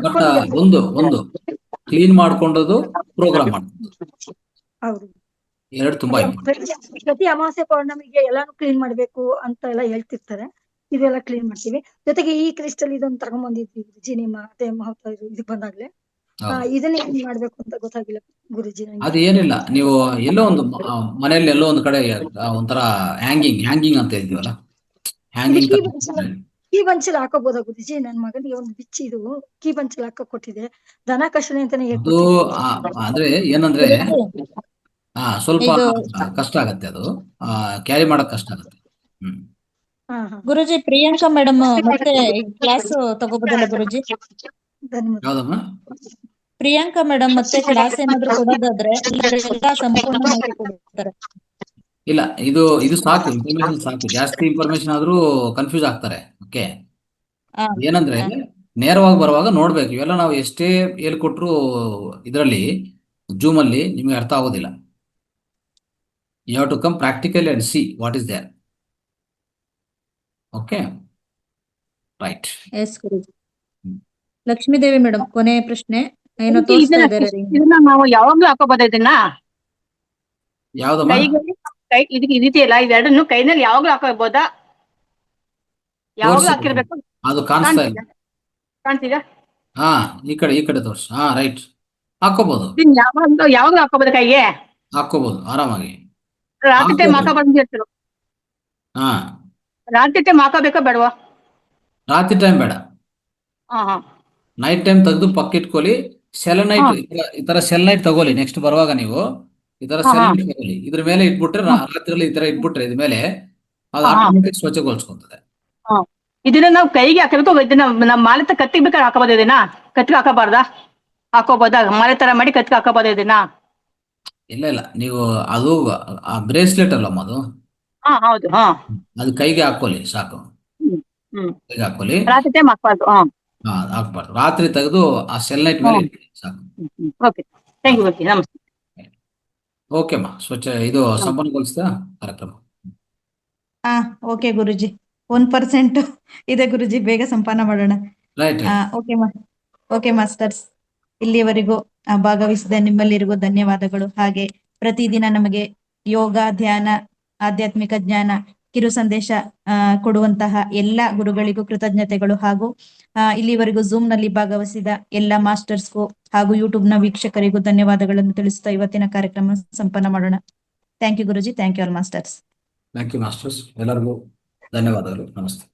ಒಂದು ಕ್ಲೀನ್ ಮಾಡ್ಕೊಂಡದು, ಪ್ರೋಗ್ರಾಮ್ ಮಾಡೋದು, ಹೌದು. ಎರಡು ತುಂಬಾ ಪ್ರತಿ ಅಮಾವಾಸ್ಯೆ ಪೌರ್ಣಮಿಗೆ ಎಲ್ಲಾನು ಕ್ಲೀನ್ ಮಾಡ್ಬೇಕು ಅಂತ ಎಲ್ಲ ಹೇಳ್ತಿರ್ತಾರೆ. ಇದೆಲ್ಲ ಕ್ಲೀನ್ ಮಾಡ್ತೀವಿ. ಜೊತೆಗೆ ಈ ಕ್ರಿಸ್ಟಲ್ ಇದೊಂದು ತಗೊಂಡ್ಬಂದಿದ್ವಿ ಗುರುಜಿ, ನಿಮ್ಮ ಅದೇ ಮಹತ್ವ ಇದಕ್ ಬಂದಾಗ್ಲೇ. ಇದನ್ನ ಏನ್ ಮಾಡ್ಬೇಕು ಅಂತ ಗೊತ್ತಾಗಿಲ್ಲ ಗುರುಜಿ. ಅದು ಏನಿಲ್ಲ, ನೀವು ಎಲ್ಲೋ ಒಂದು ಮನೆಯಲ್ಲಿ ಎಲ್ಲೋ ಒಂದು ಕಡೆ ಒಂಥರ ಹ್ಯಾಂಗಿಂಗ್ ಅಂತ ಇದೀವಲ್ಲ, ಕೀ ಬಂಚಲ್ ಹಾಕೋಬೋದಾ ಗುರುಜಿ? ನನ್ ಮಗನಿಗೆ ಒಂದು ಬಿಚ್ಚಿ ಇದು ಕೀ ಬಂಚಲ್ ಹಾಕೋ ಕೊಟ್ಟಿದೆ, ದನ ಕಷಣೆ ಅಂತಾನೆ ಅಂದ್ರೆ ಏನಂದ್ರೆ ಸ್ವಲ್ಪ ಕಷ್ಟ ಆಗತ್ತೆ, ಅದು ಕ್ಯಾರಿ ಮಾಡಕ್ ಕಷ್ಟ ಆಗತ್ತೆ. ಗುರುಜಿ, ಪ್ರಿಯಾಂಕಾ ಮೇಡಮ್ ಮತ್ತೆ ಕ್ಲಾಸ್ ತಗೋಬೋದಲ್ಲ ಗುರುಜಿ? ಯಾವ್ದಮ್ಮ? ಪ್ರಿಯಾಂಕಾ ಮೇಡಮ್ ಮತ್ತೆ ಕ್ಲಾಸ್ ಏನಾದ್ರು ಕೊಡೋದಾದ್ರೆ ಸಂಪೂರ್ಣ ಮಾಹಿತಿ ಕೊಡ್ತಾರೆ. ಇಲ್ಲ, ಇದು ಸಾಕು, ಇನ್ಫಾರ್ಮೇಶನ್ ಸಾಕು. ಜಾಸ್ತಿ ಇನ್ಫಾರ್ಮೇಶನ್ ಆದ್ರೂ ಕನ್ಫ್ಯೂಸ್ ಆಗ್ತಾರೆ. ಓಕೆ, ಏನಂದ್ರೆ ನೇರವಾಗಿ ಬರುವಾಗ ನೋಡ್ಬೇಕು. ಇವೆಲ್ಲ ನಾವು ಎಷ್ಟೇ ಹೇಳ್ಕೊಟ್ರು ಇದರಲ್ಲಿ ಜೂಮ್ ಅಲ್ಲಿ ನಿಮ್ಗೆ ಅರ್ಥ ಆಗೋದಿಲ್ಲ. You have to come practically and see what is there. Okay, right. Yes Guruji. Lakshmidevi madam, ಕೊನೆ ಪ್ರಶ್ನೆ. ಏನೋ ತೋರಿಸ್ತಾ ಇದ್ದಾರೆ. ಇದನ್ನ ನಾವು ಯಾವಾಗ್ಲೂ ಹಾಕೋಬೋದ? ಇದನ್ನ ಯಾವ್ದಮ್ಮ? ಇದೆಯಲ್ಲ, ಇವೆರಡನ್ನು ಕೈನಲ್ಲಿ ಯಾವಾಗ್ಲೂ ಹಾಕೋಬೋದಾ? ಯಾವಾಗ್ಲೂ ಹಾಕಿರ್ಬೇಕು? ಅದು ಕಾಣಿಸ್ತಾ ಇಲ್ಲ. ಕಾಣ್ತಿದ? ಈ ಕಡೆ ತೋರ್ಸಿ. ರೈಟ್, ಹಾಕೋಬಹುದು. ಯಾವಾಗ್ಲೂ ಹಾಕೋಬೋದ? ಕೈಗೆ ಹಾಕೋಬಹುದು ಆರಾಮಾಗಿ. ರಾತ್ರಿ ಟೈಮ್ ಹಾಕೋಬಾರ್ದು ಹೇಳ್ತಿರು. ರಾತ್ರಿ ಟೈಮ್ ಹಾಕೋಬೇಕಾ ಬೇಡವಾ? ರಾತ್ರಿ ಟೈಮ್ ಬೇಡ, ನೈಟ್ ಟೈಮ್ ತೆಗೆದು ಪಕ್ಕ ಇಟ್ಕೊಳ್ಳಿ. ಸೆಲೆನೈಟ್, ಈ ತರ ಸೆಲೆನೈಟ್ ತಗೊಳ್ಳಿ. ನೆಕ್ಸ್ಟ್ ಬರುವಾಗ ನೀವು ಈ ತರ ಸೆಲೆನೈಟ್ ತಗೊಳ್ಳಿ. ಇದ್ರ ಮೇಲೆ ಇಟ್ಬಿಟ್ರೆ, ರಾತ್ರಿಯಲ್ಲಿ ಈ ತರ ಇಟ್ಬಿಟ್ರೆ ಇದ್ರ ಮೇಲೆ ಅದು ಆಟೋಮೆಟಿಕ್ ಸ್ವಚ್ಛಗೊಳಿಸ್ಕೊಂತದೆ. ಇದನ್ನ ನಾವು ಕೈಗೆ ಹಾಕಬೇಕು. ಇದನ್ನ ನಮ್ಮ ಮಾಲೆ ಕತ್ತಿಗೆ ಬೇಕಾದ್ರೆ ಹಾಕೋಬೋದ? ಇದನ್ನ ಕತ್ತಿಗೆ ಹಾಕಬಾರ್ದಾ? ಹಾಕೋಬೋದಾ? ಮಾಲೆ ತರ ಮಾಡಿ ಕತ್ತಿಗೆ ಹಾಕೋಬೋದ ಇದನ್ನ? ಇಲ್ಲ, ನೀವು ಅದು ಬ್ರೇಸ್ಲೆಟ್ ಅಲ್ಲಮ್ಮ ಅದು. ಹೌದು. ಅದು ಕೈಗೆ ಹಾಕೊಳ್ಳಿ ಸಾಕು. ಕೈಗೆ ಹಾಕೊಳ್ಳಿ. ರಾತ್ರಿ ಟೈಮ್ ಹಾಕ್ಬಾರ್ದು. ಹಾಕ್ಬಾರ್ದು. ರಾತ್ರಿ ತೆಗೆದು ಆ ಸೆಲೆನೈಟ್ ಮೇಲೆ ಇಟ್ಕೊಳ್ಳಿ ಸಾಕು. ಓಕೆ, ಥ್ಯಾಂಕ್ ಯು ಗುರುಜಿ, ನಮಸ್ತೆ. ಓಕೆಮ್ಮ, ಇದು ಸಂಪನ್ನಗೊಳಿಸಿದ ಕಾರ್ಯಕ್ರಮ. ಓಕೆ ಗುರುಜಿ, 1% ಇದೆ ಗುರುಜಿ, ಬೇಗ ಸಂಪನ್ನ ಮಾಡೋಣ. ಓಕೆ ಮಾಸ್ಟರ್ಸ್, ಇಲ್ಲಿಯವರೆಗೂ ಭಾಗವಹಿಸಿದ ನಿಮ್ಮೆಲ್ಲರಿಗೂ ಧನ್ಯವಾದಗಳು. ಹಾಗೆ ಪ್ರತಿದಿನ ನಮಗೆ ಯೋಗ, ಧ್ಯಾನ, ಆಧ್ಯಾತ್ಮಿಕ ಜ್ಞಾನ, ಕಿರು ಸಂದೇಶ ಕೊಡುವಂತಹ ಎಲ್ಲ ಗುರುಗಳಿಗೂ ಕೃತಜ್ಞತೆಗಳು. ಹಾಗೂ ಇಲ್ಲಿವರೆಗೂ ಝೂಮ್ ನಲ್ಲಿ ಭಾಗವಹಿಸಿದ ಎಲ್ಲ ಮಾಸ್ಟರ್ಸ್ಗೂ ಹಾಗೂ ಯೂಟ್ಯೂಬ್ ನ ವೀಕ್ಷಕರಿಗೂ ಧನ್ಯವಾದಗಳನ್ನು ತಿಳಿಸುತ್ತಾ ಇವತ್ತಿನ ಕಾರ್ಯಕ್ರಮ ಸಂಪನ್ನ ಮಾಡೋಣ. Thank you Guruji, thank you all masters. Thank you masters, ಎಲ್ಲರಿಗೂ ಧನ್ಯವಾದಗಳು. ನಮಸ್ತೆ.